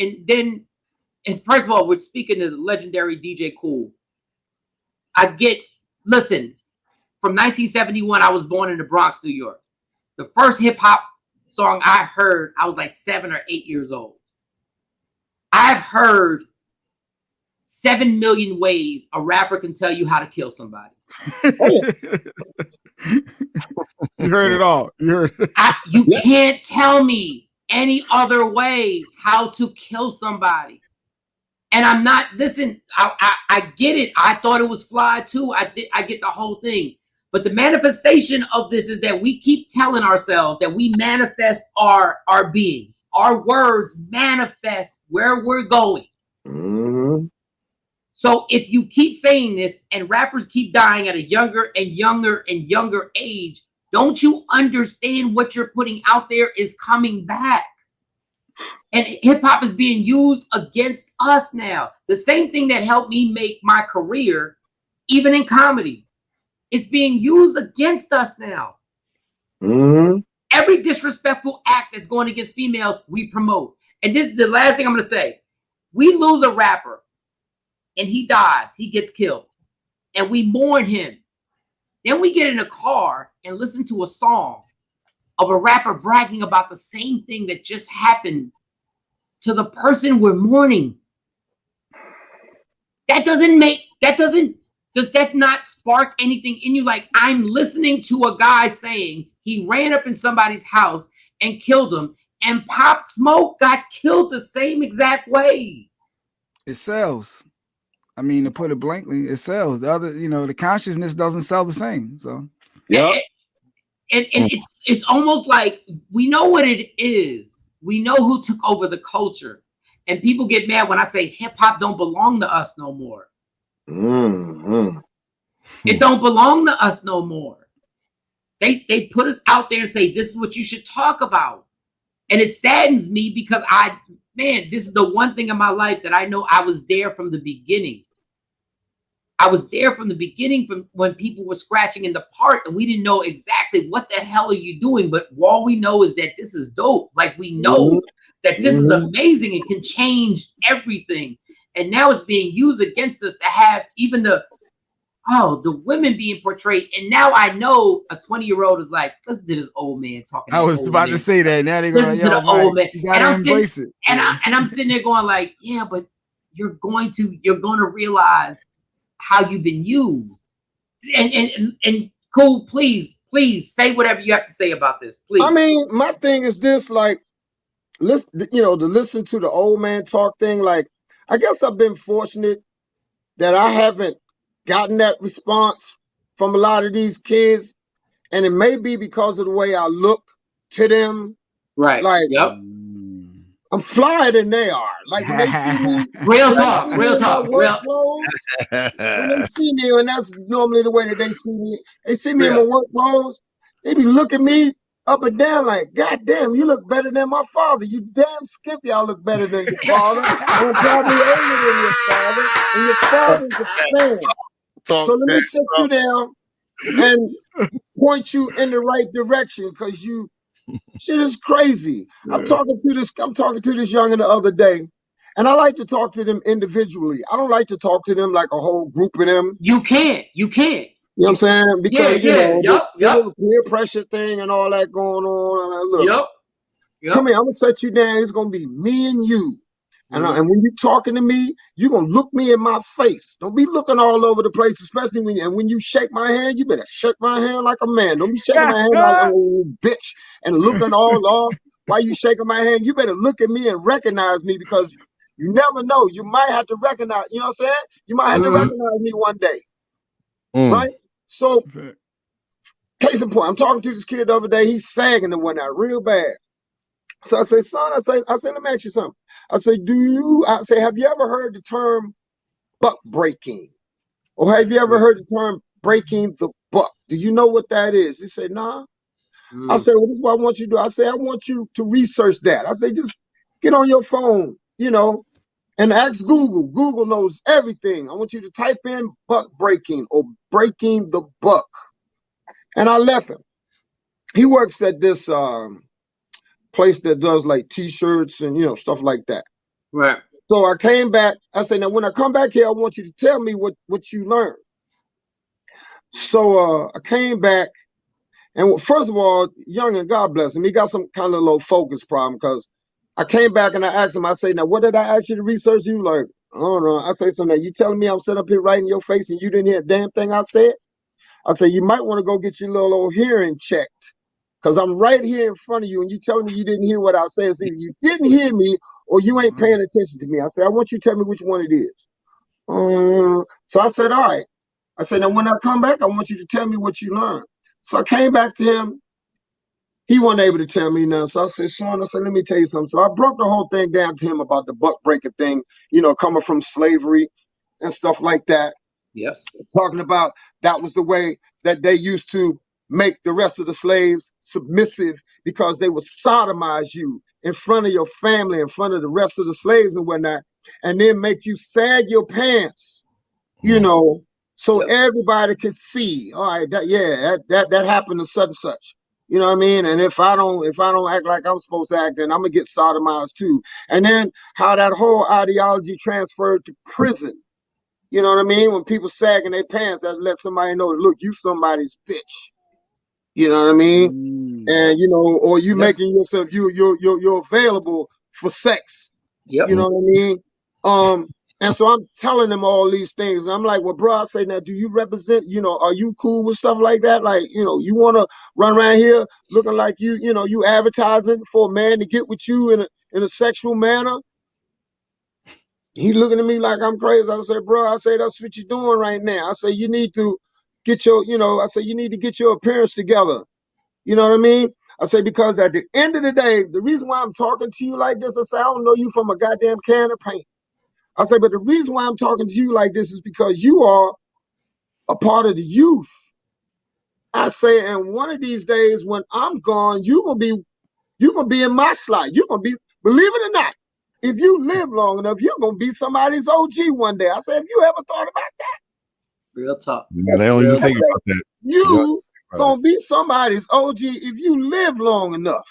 first of all, we're speaking to the legendary DJ Kool. Listen, from 1971, I was born in the Bronx, New York. The first hip hop song I heard, I was like 7 or 8 years old. I've heard 7 million ways a rapper can tell you how to kill somebody. You heard it all. You can't tell me any other way how to kill somebody. And I'm not, listen, I get it. I thought it was fly too. I get the whole thing. But the manifestation of this is that we keep telling ourselves that we manifest our beings. Our words manifest where we're going. So if you keep saying this and rappers keep dying at a younger and younger and younger age, don't you understand what you're putting out there is coming back? And hip hop is being used against us now. The same thing that helped me make my career, even in comedy, it's being used against us now. Every disrespectful act that's going against females, we promote. And this is the last thing I'm going to say. We lose a rapper and he dies, he gets killed, and we mourn him. Then we get in a car and listen to a song of a rapper bragging about the same thing that just happened to the person we're mourning. Does that not spark anything in you? Like, I'm listening to a guy saying he ran up in somebody's house and killed him, and Pop Smoke got killed the same exact way. It sells. I mean, to put it blankly, it sells. The other, the consciousness doesn't sell the same. So yeah. And it's almost like we know what it is. We know who took over the culture. And people get mad when I say hip hop don't belong to us no more. It don't belong to us no more. They put us out there and say, this is what you should talk about. And it saddens me because this is the one thing in my life that I know I was there from the beginning. I was there from the beginning, from when people were scratching in the part and we didn't know exactly what the hell are you doing. But all we know is that this is dope. Like, we know that this is amazing. It can change everything. And now it's being used against us to have even oh, the women being portrayed. And now I know a 20-year-old is like, listen to this old man talking. I was about to say that. Now they're going, listen to the old man. You gotta embrace it. And I'm sitting there going like, yeah, but you're going to realize how you've been used. And Kool, please say whatever you have to say about this, please. I mean, my thing is this, like, listen, to listen to the old man talk thing. Like, I guess I've been fortunate that I haven't gotten that response from a lot of these kids, and it may be because of the way I look to them. Right. Like, yep. I'm flyer than they are. Like when they see me, real talk. When they see me, and that's normally the way that they see me. They see me in my work clothes. They be looking me up and down like, God damn, you look better than my father. You damn skip, y'all look better than your father. And probably older than your father. And your father's a fan. So let me sit you down and point you in the right direction, because you shit is crazy. I'm talking to this youngin' the other day, and I like to talk to them individually. I don't like to talk to them like a whole group of them. You can't. You know what I'm saying? Because the peer pressure thing and all that going on. And look, come here, I'm gonna set you down. It's gonna be me and you. And when you're talking to me, you're gonna look me in my face. Don't be looking all over the place, especially when you shake my hand. You better shake my hand like a man. Don't be shaking my hand like a little bitch and looking all off while you shaking my hand. You better look at me and recognize me, because you never know. You might have to recognize. You know what I'm saying? You might have to recognize me one day, right? So, case in point, I'm talking to this kid the other day. He's sagging and whatnot real bad. So I say, son, I say, let me ask you something. I say, have you ever heard the term buck breaking? Or have you ever heard the term breaking the buck? Do you know what that is? He said, nah. I said, well, this is what I want you to do. I say, I want you to research that. I say, just get on your phone, and ask Google. Google knows everything. I want you to type in buck breaking or breaking the buck. And I left him. He works at this place that does like t-shirts and stuff like that. Right. So I came back. I said, now when I come back here, I want you to tell me what you learned. So I came back, and first of all, youngin', God bless him, he got some kind of low focus problem, because I came back and I asked him, I say, now what did I ask you to research? You like, I don't know. I say, so now you telling me I'm sitting up here right in your face and you didn't hear a damn thing I said? I say, you might want to go get your little old hearing checked, because I'm right here in front of you and you telling me you didn't hear what I said. It's either you didn't hear me or you ain't paying attention to me. I said, I want you to tell me which one it is. So I said, all right. I said, now when I come back, I want you to tell me what you learned. So I came back to him. He wasn't able to tell me now. So I said, Shawn, I said, let me tell you something. So I broke the whole thing down to him about the buck breaker thing, coming from slavery and stuff like that. Yes. Talking about that was the way that they used to make the rest of the slaves submissive, because they would sodomize you in front of your family, in front of the rest of the slaves and whatnot, and then make you sag your pants, so everybody could see. All right, that happened to such and such. You know what I mean? And if I don't act like I'm supposed to act, then I'm gonna get sodomized too. And then how that whole ideology transferred to prison. You know what I mean? When people sagging their pants, that let somebody know, look, you somebody's bitch. You know what I mean? And or you making yourself you're available for sex. Yep. You know what I mean? And so I'm telling them all these things. And I'm like, well, bro, I say, now, do you represent? Are you cool with stuff like that? Like, you want to run around here looking like you advertising for a man to get with you in a sexual manner? He looking at me like I'm crazy. I said, bro, I say, that's what you're doing right now. I say, you need to get your, you need to get your appearance together. You know what I mean? I say, because at the end of the day, the reason why I'm talking to you like this, I say, I don't know you from a goddamn can of paint. I say, but the reason why I'm talking to you like this is because you are a part of the youth. I say, and one of these days when I'm gone, you're gonna be in my slot. You're gonna be, believe it or not, if you live long enough, you're gonna be somebody's OG one day. I said, have you ever thought about that? Real talk. They don't even think about that. You gonna be somebody's OG if you live long enough.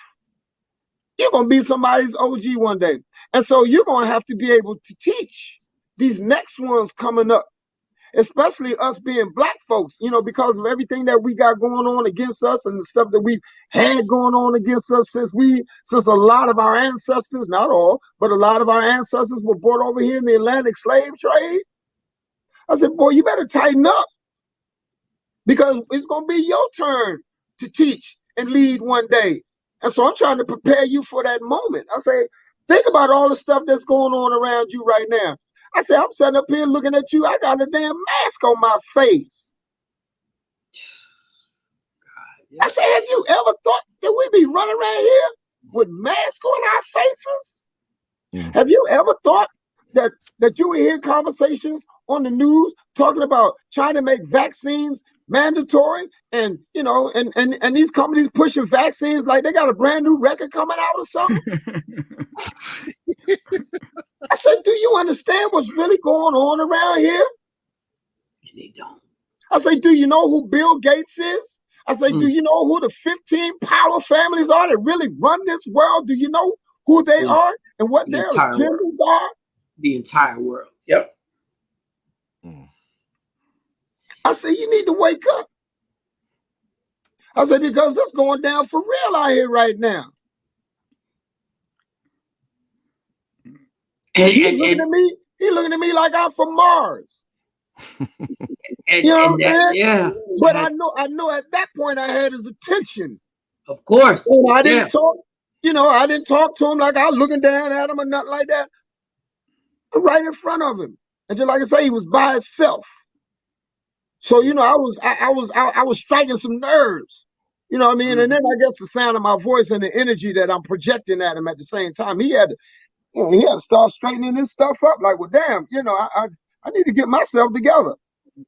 You're gonna be somebody's OG one day. And so you're gonna have to be able to teach these next ones coming up. especially us being black folks, you know, because of everything that we got going on against us and the stuff that we've had going on against us since a lot of our ancestors, not all, but a lot of our ancestors were brought over here in the Atlantic slave trade. I said, boy, you better tighten up because it's going to be your turn to teach and lead one day. And so I'm trying to prepare you for that moment. I say, think about all the stuff that's going on around you right now. I said, I'm sitting up here looking at you. I got a damn mask on my face. I said, have you ever thought that we'd be running around here with masks on our faces? Have you ever thought that you would hear conversations on the news talking about trying to make vaccines mandatory and, you know, and these companies pushing vaccines like they got a brand new record coming out or something? I said, do you understand what's really going on around here? And they don't. I say, do you know who Bill Gates is? I say, do you know who the 15 power families are that really run this world? Do you know who they are and what their agendas are? The entire world. Yep. I say, you need to wake up. I said, because it's going down for real out here right now. And he's looking at me like I'm from Mars. You know what I'm saying? Yeah. But I know at that point I had his attention. Of course. And I didn't talk, you know, I didn't talk to him like I was looking down at him or nothing like that. I'm right in front of him. And just like I say, he was by himself. So, you know, I was striking some nerves. You know what I mean? And then I guess the sound of my voice and the energy that I'm projecting at him at the same time, he had to start straightening this stuff up. Like, well, damn, you know, I need to get myself together.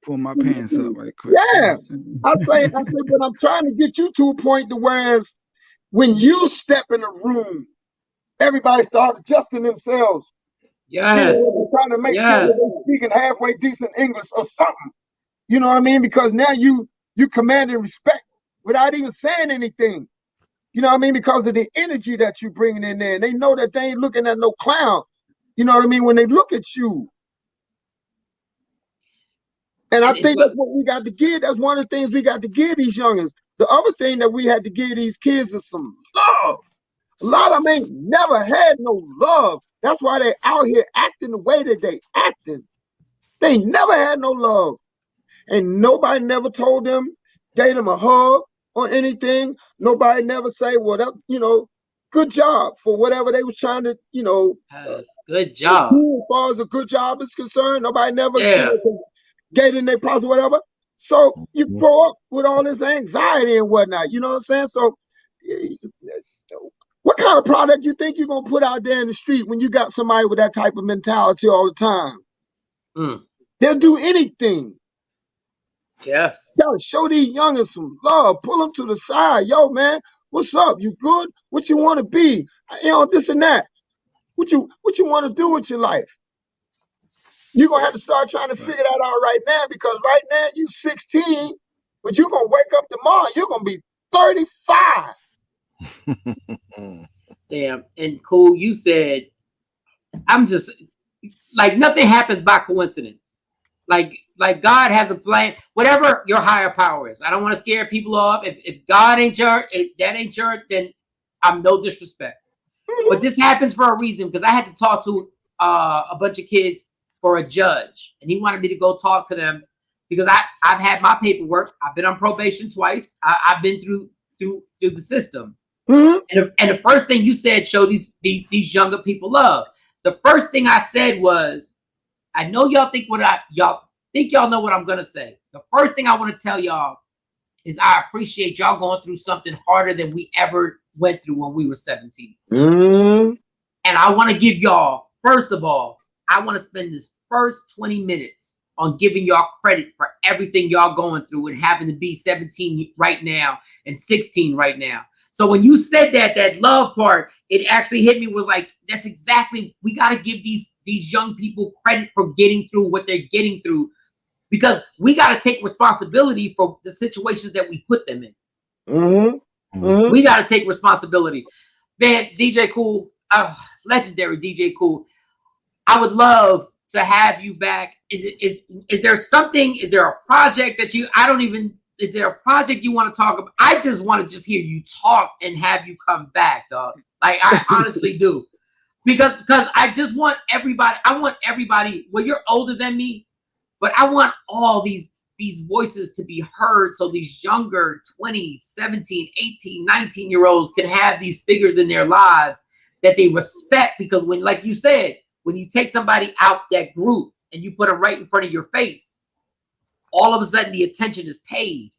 Pull my pants up right quick. Yeah. I say, but I'm trying to get you to a point to whereas when you step in a room, everybody starts adjusting themselves. Yes. You know, trying to make sure that they're speaking halfway decent English or something. You know what I mean? Because now you commanding respect without even saying anything. You know what I mean? Because of the energy that you're bringing in there. And they know that they ain't looking at no clown. You know what I mean? When they look at you. And I think that's what we got to give. That's one of the things we got to give these youngins. The other thing that we had to give these kids is some love. A lot of them ain't never had no love. That's why they out here acting the way that they acting. They never had no love. And nobody never told them, gave them a hug or anything. Nobody never say, well, that, you know, good job for whatever they was trying to, you know. Good job. As far as a good job is concerned, nobody never gave them their props or whatever. So you grow up with all this anxiety and whatnot. You know what I'm saying? So what kind of product you think you're going to put out there in the street when you got somebody with that type of mentality all the time? They'll do anything. Yes. Gotta show these youngins some love. Pull them to the side. Yo, man, what's up? You good? What you want to be? You know, this and that. What you want to do with your life? You're gonna have to start trying to figure that out right now, because right now you 16, but you're gonna wake up tomorrow, you're gonna be 35. Damn. And Kool, you said, I'm just like, nothing happens by coincidence. Like God has a plan, whatever your higher power is. I don't want to scare people off. If God ain't your, if that ain't your, then I'm no disrespect. But this happens for a reason, because I had to talk to a bunch of kids for a judge, and he wanted me to go talk to them because I've had my paperwork. I've been on probation twice. I've been through the system. And the first thing you said, show these younger people love. The first thing I said was, I know y'all think y'all know what I'm gonna say. The first thing I want to tell y'all is I appreciate y'all going through something harder than we ever went through when we were 17. And I want to give y'all, first of all, I want to spend this first 20 minutes on giving y'all credit for everything y'all going through and having to be 17 right now and 16 right now. So when you said that love part, it actually hit me, was like, that's exactly, we got to give these young people credit for getting through what they're getting through, because we got to take responsibility for the situations that we put them in. We got to take responsibility. Man, DJ Kool, legendary DJ Kool, I would love to have you back. Is there something? Is there a project that you? Is there a project you want to talk about? I just want to hear you talk and have you come back, dog. Like I honestly do, because I just want everybody. I want everybody. Well, you're older than me, but I want all these voices to be heard, so these younger 20, 17, 18, 19-year-olds can have these figures in their lives that they respect. Because when, like you said, when you take somebody out that group and you put them right in front of your face, all of a sudden the attention is paid.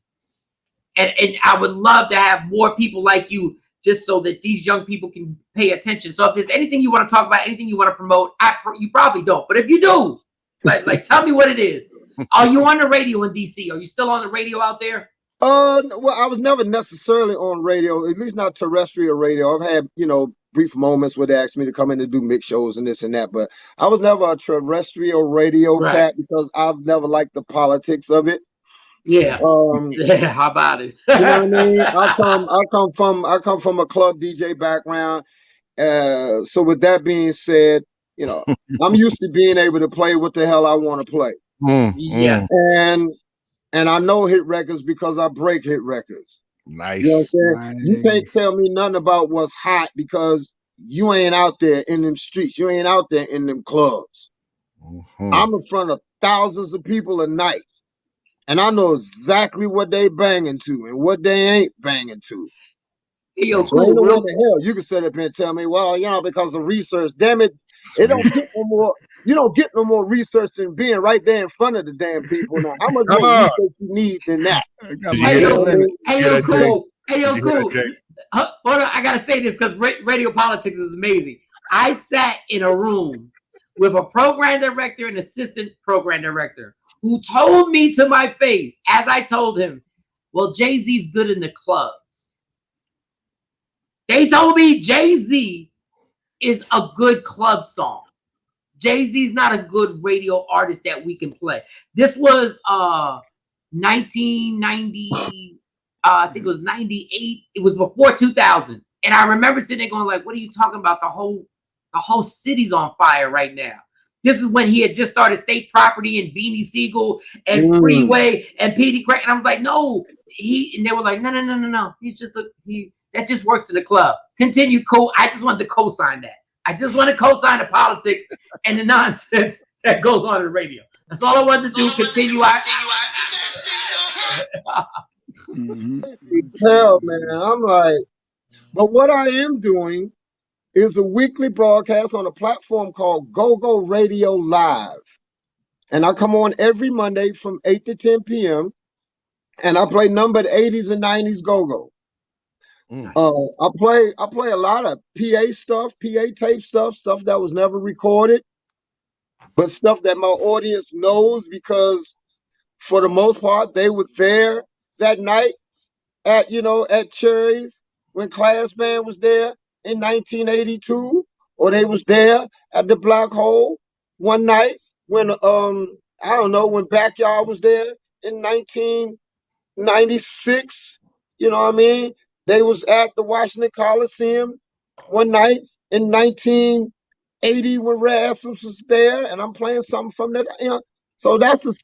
And I would love to have more people like you, just so that these young people can pay attention. So if there's anything you want to talk about, anything you want to promote, you probably don't. But if you do, like tell me what it is. Are you on the radio in DC? Are you still on the radio out there? Well, I was never necessarily on radio, at least not terrestrial radio. I've had, brief moments where they asked me to come in and do mix shows and this and that, but I was never a terrestrial radio cat because I've never liked the politics of it. Yeah. Yeah. How about it? You know what I mean? I come from a club DJ background. So with that being said, I'm used to being able to play what the hell I want to play. Yeah. And I know hit records because I break hit records. Nice. You know what I'm saying? You can't tell me nothing about what's hot because you ain't out there in them streets. You ain't out there in them clubs. I'm in front of thousands of people a night. And I know exactly what they banging to and what they ain't banging to. Yo, so ain't no way the hell you can sit up here and tell me, well, because of research. Damn it, it don't get no more. You don't get no more research than being right there in front of the damn people. Now, how much more research you need than that? Hey, yo, Kool. Hold on, I gotta say this because radio politics is amazing. I sat in a room with a program director and assistant program director who told me to my face, as I told him, well, Jay-Z's good in the clubs. They told me Jay-Z is a good club song. Jay-Z's not a good radio artist that we can play. This was 1990, I think it was 98. It was before 2000. And I remember sitting there going like, what are you talking about? The whole city's on fire right now. This is when he had just started State Property and Beanie Siegel and Freeway and Petey Craig. And I was like, no, and they were like, no. He's just that just works in the club. Continue, Kool. I just wanted to co-sign that. I just want to co-sign the politics and the nonsense that goes on in the radio. That's all I wanted to do. Continue. Hell, man. I'm like, but what I am doing is a weekly broadcast on a platform called GoGo Radio Live. And I come on every Monday from 8 to 10 p.m. And I play numbered 80s and 90s go-go. I play a lot of PA stuff, PA tape stuff that was never recorded, but stuff that my audience knows because for the most part they were there that night at Cherry's when Class Band was there in 1982, or they was there at the Black Hole one night when when Backyard was there in 1996. You know what I mean? They was at the Washington Coliseum one night in 1980 when Red Essence was there, and I'm playing something from that. So that's the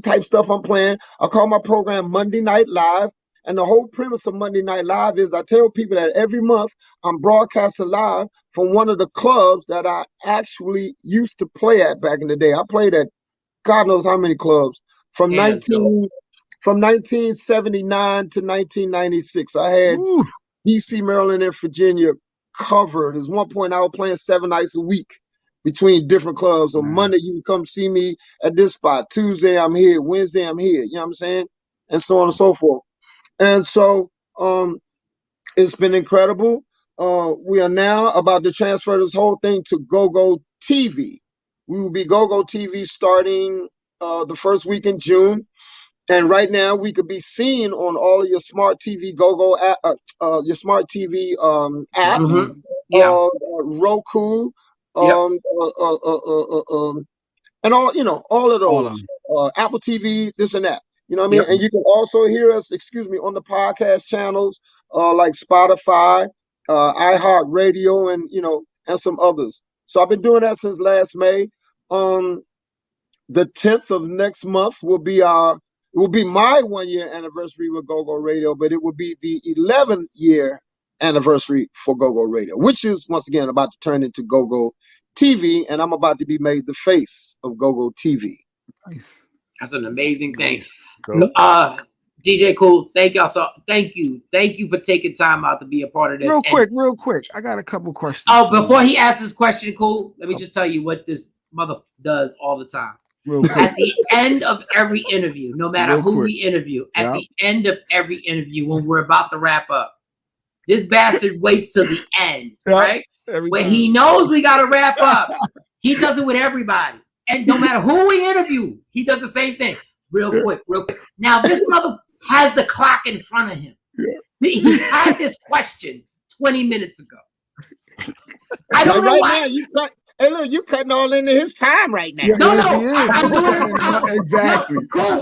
type of stuff I'm playing. I call my program Monday Night Live, and the whole premise of Monday Night Live is I tell people that every month I'm broadcasting live from one of the clubs that I actually used to play at back in the day. I played at God knows how many clubs from 1979 to 1996. I had DC, Maryland, and Virginia covered. There's one point I was playing 7 nights a week between different clubs. On Monday, you can come see me at this spot. Tuesday, I'm here. Wednesday, I'm here. You know what I'm saying? And so on and so forth. And so it's been incredible. We are now about to transfer this whole thing to GoGo TV. We will be GoGo TV starting the first week in June. And right now, we could be seen on all of your smart TV GoGo your smart TV apps, Roku, and all of those, Apple TV, this and that. You know what I mean? And you can also hear us, on the podcast channels like Spotify, iHeartRadio, and some others. So I've been doing that since last May. The 10th of next month will be my 1-year anniversary with GoGo Radio, but it will be the 11th year anniversary for GoGo Radio, which is once again about to turn into GoGo TV, and I'm about to be made the face of GoGo TV. Nice. That's an amazing thing. Cool. DJ Kool, thank y'all. So thank you for taking time out to be a part of this. Real quick. I got a couple questions. Oh, before he asks his question, Kool, let me just tell you what this mother does all the time. At the end of every interview, no matter who we interview, at the end of every interview, when we're about to wrap up, this bastard waits till the end, right? When he knows we got to wrap up, he does it with everybody. And no matter who we interview, he does the same thing. Real quick. Now, this mother has the clock in front of him. He had this question 20 minutes ago. I don't know why. Now, hey, look, you cutting all into his time right now. No, I'm doing it. Exactly. Cool.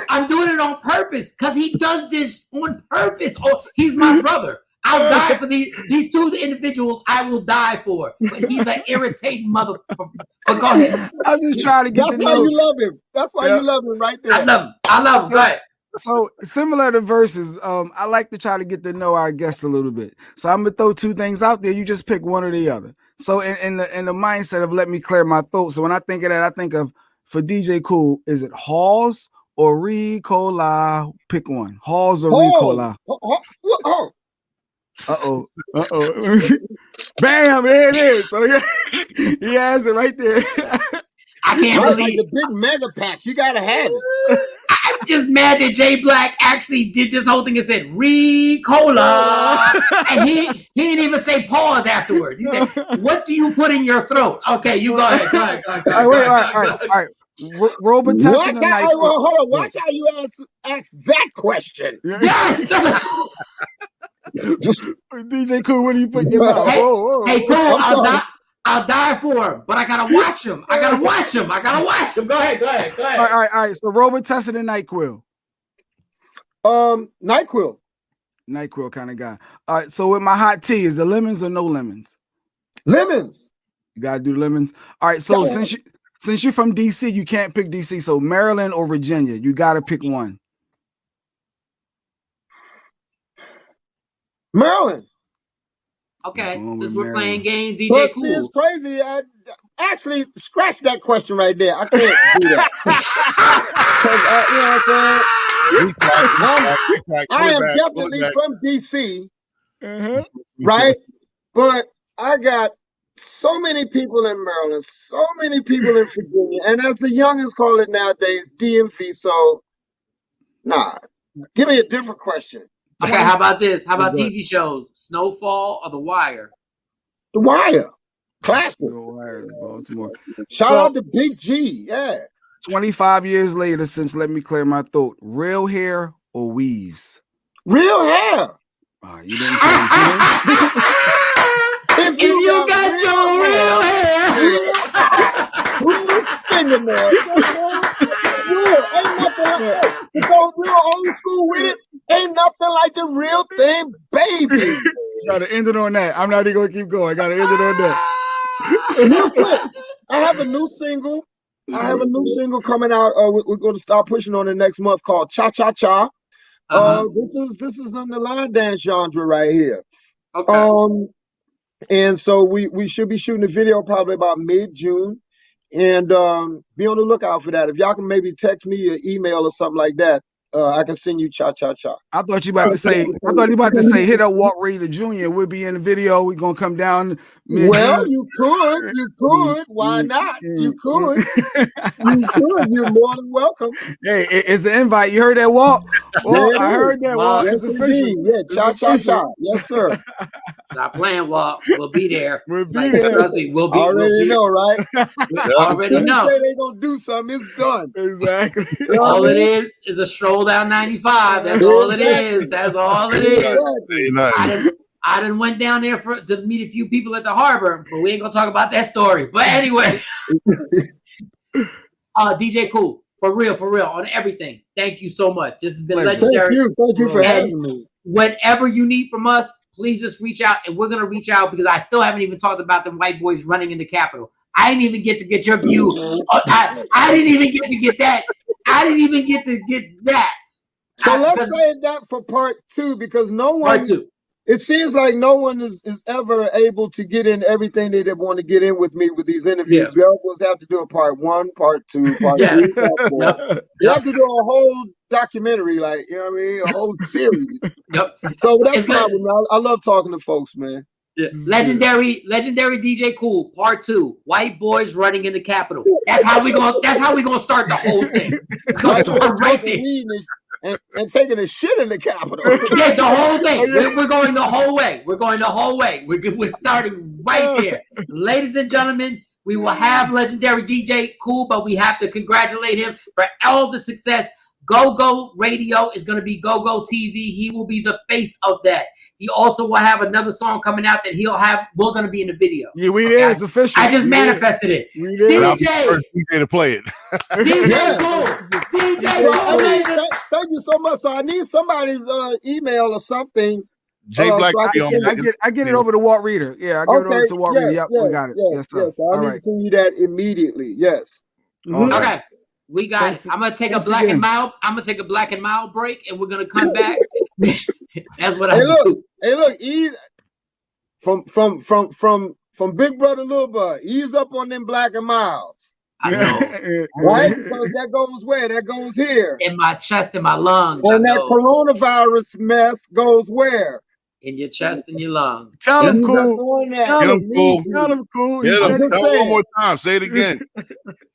I'm doing it on purpose because he does this on purpose. Oh, he's my brother. I'll die for these two individuals. I will die for. But he's an irritating motherfucker. But go ahead. I'm just trying to get. That's why you love him. That's why you love him right there. I love him. Go ahead. So similar to verses, I like to try to get to know our guests a little bit. So I'm gonna throw two things out there. You just pick one or the other. So in the mindset of let me clear my throat. So when I think of that, I think of for DJ Kool, is it Halls or Ricola? Pick one. Halls or Ricola? Bam! There it is. So he has it right there. I can't believe like the big mega pack. You gotta have it. I'm just mad that Jay Black actually did this whole thing and said Ricola, and he didn't even say pause afterwards. He said, "What do you put in your throat?" Okay, you go ahead. Go ahead. All right. Robot testing tonight. Hold on. Watch how you ask that question. Yes. DJ Kool, what do you put in your mouth? Hey, Kool, I'll die for him, but I gotta watch him. I gotta watch him. Go ahead. All right. So Robot testing and NyQuil. NyQuil. NyQuil kind of guy. All right. So with my hot tea, is the lemons or no lemons? Lemons. You gotta do lemons. All right. So since you're from DC, you can't pick DC. So Maryland or Virginia, you gotta pick one. Maryland. Okay, since we're playing games, DJ But Kool. see, it's crazy. Actually, scratch that question right there. I can't do that. You know what I'm saying? I am definitely from DC, right? But I got so many people in Maryland, so many people in Virginia, and as the youngins call it nowadays, DMV. So, give me a different question. Okay, how about this? How about TV shows? Snowfall or The Wire? The Wire. Classic. The Wire, Baltimore. Shout out to Big G. Yeah. 25 years later since Let Me Clear My Throat. Real hair or weaves? Real hair. You didn't say if you got your real hair. Ain't nothing like that. To go real old school with it, ain't nothing like the real thing, baby. You gotta end it on that. I'm not even gonna keep going. I gotta end it on that. Real quick, I have a new single. Coming out. We're going to start pushing on it next month called Cha Cha Cha. This is in the line dance genre right here. Okay. And so we should be shooting the video probably about mid-June. And be on the lookout for that. If y'all can maybe text me or email or something like that, I can send you Cha Cha Cha. I thought you about to say hit up Walt Raider Jr. We'll be in the video. We're gonna come down. Well, you could. Why not? You could. You're more than welcome. Hey, it's an invite. You heard that, Walt? Walt, I heard that, Walt. Yes, it's official. Yeah, Cha Cha Cha. Yes, sir. Stop playing, Walt. We'll be there. We'll be there. Trust me, we'll be. Already know, right? We already know. Say they gonna do something, it's done. Exactly. All it is a stroll down 95. That's all it is. That's all it is. I done went down there to meet a few people at the harbor, but we ain't gonna talk about that story. But anyway, DJ Kool, for real, on everything. Thank you so much. This has been legendary. Thank you for having me. Whatever you need from us, please just reach out, and we're gonna reach out because I still haven't even talked about them white boys running in the Capitol. I didn't even get to get your view. I didn't even get to get that. I didn't even get to get that. So let's say that for part 2 because no one. Part 2. It seems like no one is ever able to get in everything they want to get in with me with these interviews. We always have to do a part 1, part 2, part 3, part 4. You have to do a whole documentary, like, you know what I mean? A whole series. So that's fine with me. I love talking to folks, man. Yeah. Legendary DJ Kool, part 2. White boys running in the Capitol. That's how we gonna start the whole thing. It's gonna start right there. And taking a shit in the Capitol. Yeah, the whole thing. We're going the whole way. We're going the whole way. We're starting right there. Ladies and gentlemen, we will have Legendary DJ Kool, but we have to congratulate him for all the success. GoGo Radio is going to be GoGo TV. He will be the face of that. He also will have another song coming out that we're going to be in the video. Yeah, it's official. I just manifested it. DJ to play it. DJ Kool. DJ Kool. Thank you so much. So I need somebody's email or something. Jay Black. I get it over to Walt Reader. Yeah, I give it over to Walt Reader. Yep, we got it. Yes, sir. So I need to send you that immediately. Yes. Okay. We got it. I'm gonna take a black and mild break, and we're gonna come back. That's what I do. Hey, look, ease from Big Brother Little Bud. Ease up on them black and miles. I know, right? Because that goes where? That goes here. In my chest and my lungs. And that coronavirus mess goes where? In your chest and your lungs. Tell him Kool. Tell him Kool. Tell him one more time. Say it again.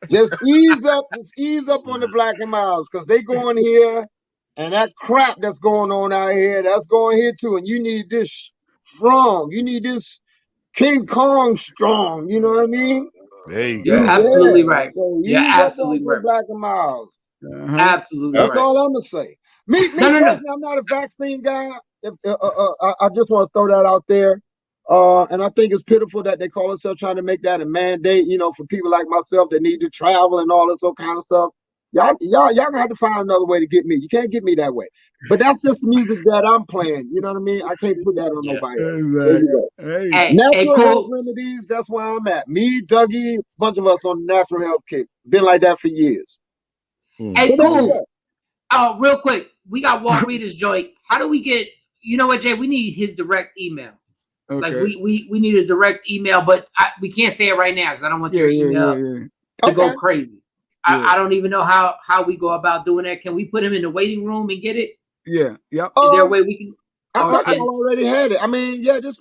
Just ease up on the black and miles because they going here and that crap that's going on out here, that's going here too. And you need this strong. You need this King Kong strong. You know what I mean? There you You're go. absolutely right. So you're absolutely right. Black and miles. Absolutely That's right. all I'm gonna say. Me I'm not a vaccine guy. I just want to throw that out there. And I think it's pitiful that they call themselves trying to make that a mandate, for people like myself that need to travel and all this kind of stuff. Y'all gonna have to find another way to get me. You can't get me that way. But that's just the music that I'm playing. You know what I mean? I can't put that on nobody else. There you go. Natural health remedies, that's where I'm at. Me, Dougie, a bunch of us on the natural health kick. Been like that for years. Hey, Kool. Oh, real quick. We got Walt Reader's joint. How do we get, you know what, Jay? We need his direct email. Okay. Like we need a direct email, but we can't say it right now because I don't want your email to go crazy. I don't even know how we go about doing that. Can we put him in the waiting room and get it? Yeah. Yep. Is there a way we can? I thought I already had it. I mean, I can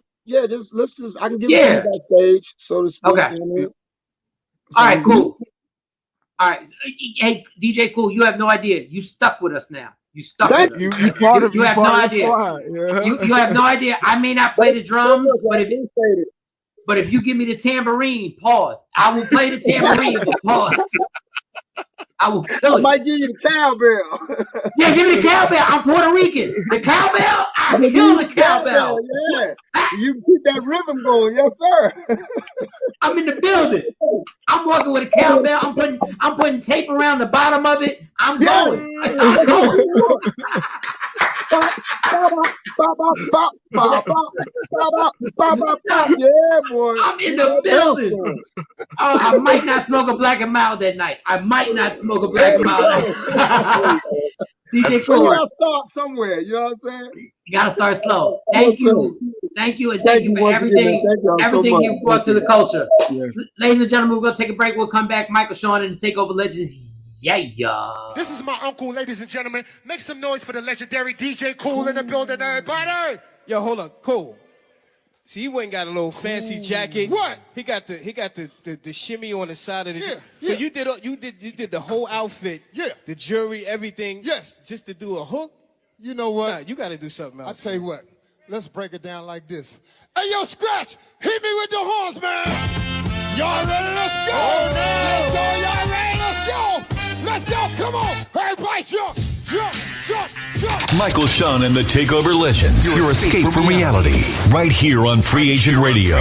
give it to you backstage, so to speak. Okay. All right, cool. All right. Hey, DJ Kool, you have no idea. You stuck with us now. You stuck with us. You have no idea. You have no idea. I may not play the drums, but if you give me the tambourine, pause. I will play the tambourine, but pause. I will kill it. I might give you the cowbell. Yeah, give me the cowbell. I'm Puerto Rican. The cowbell, I kill the cowbell. Yeah. You keep that rhythm going, yes, sir. I'm in the building. I'm walking with a cowbell. I'm putting tape around the bottom of it. I'm going. I'm going. Yeah, boy. I'm in the building. Oh, I might not smoke a black and mild that night. DJ Kool. You gotta start somewhere. You know what I'm saying? You gotta start slow. Thank you, and thank you for everything. Everything you brought to the culture. Yes. Ladies and gentlemen, we're gonna take a break. We'll come back. Michael Shawn and the Takeover Legends. Yeah. This is my uncle, ladies and gentlemen. Make some noise for the legendary DJ Kool in the building, everybody. Yo, hold on, Kool. See, he went and got a little fancy jacket. What? He got the shimmy on the side of the. So you did the whole outfit. Yeah. The jewelry, everything. Yes. Just to do a hook. You know what? Nah, you got to do something else. I tell you what. Let's break it down like this. Hey, yo, Scratch, hit me with the horns, man. Y'all ready? Let's go. Oh, no. Let's go. Y'all ready? Let's go. Let's go. Come on. Everybody jump, jump, jump, jump. Michael Shawn and the Takeover Legends. Your escape from reality. Right here on Free Agent Radio.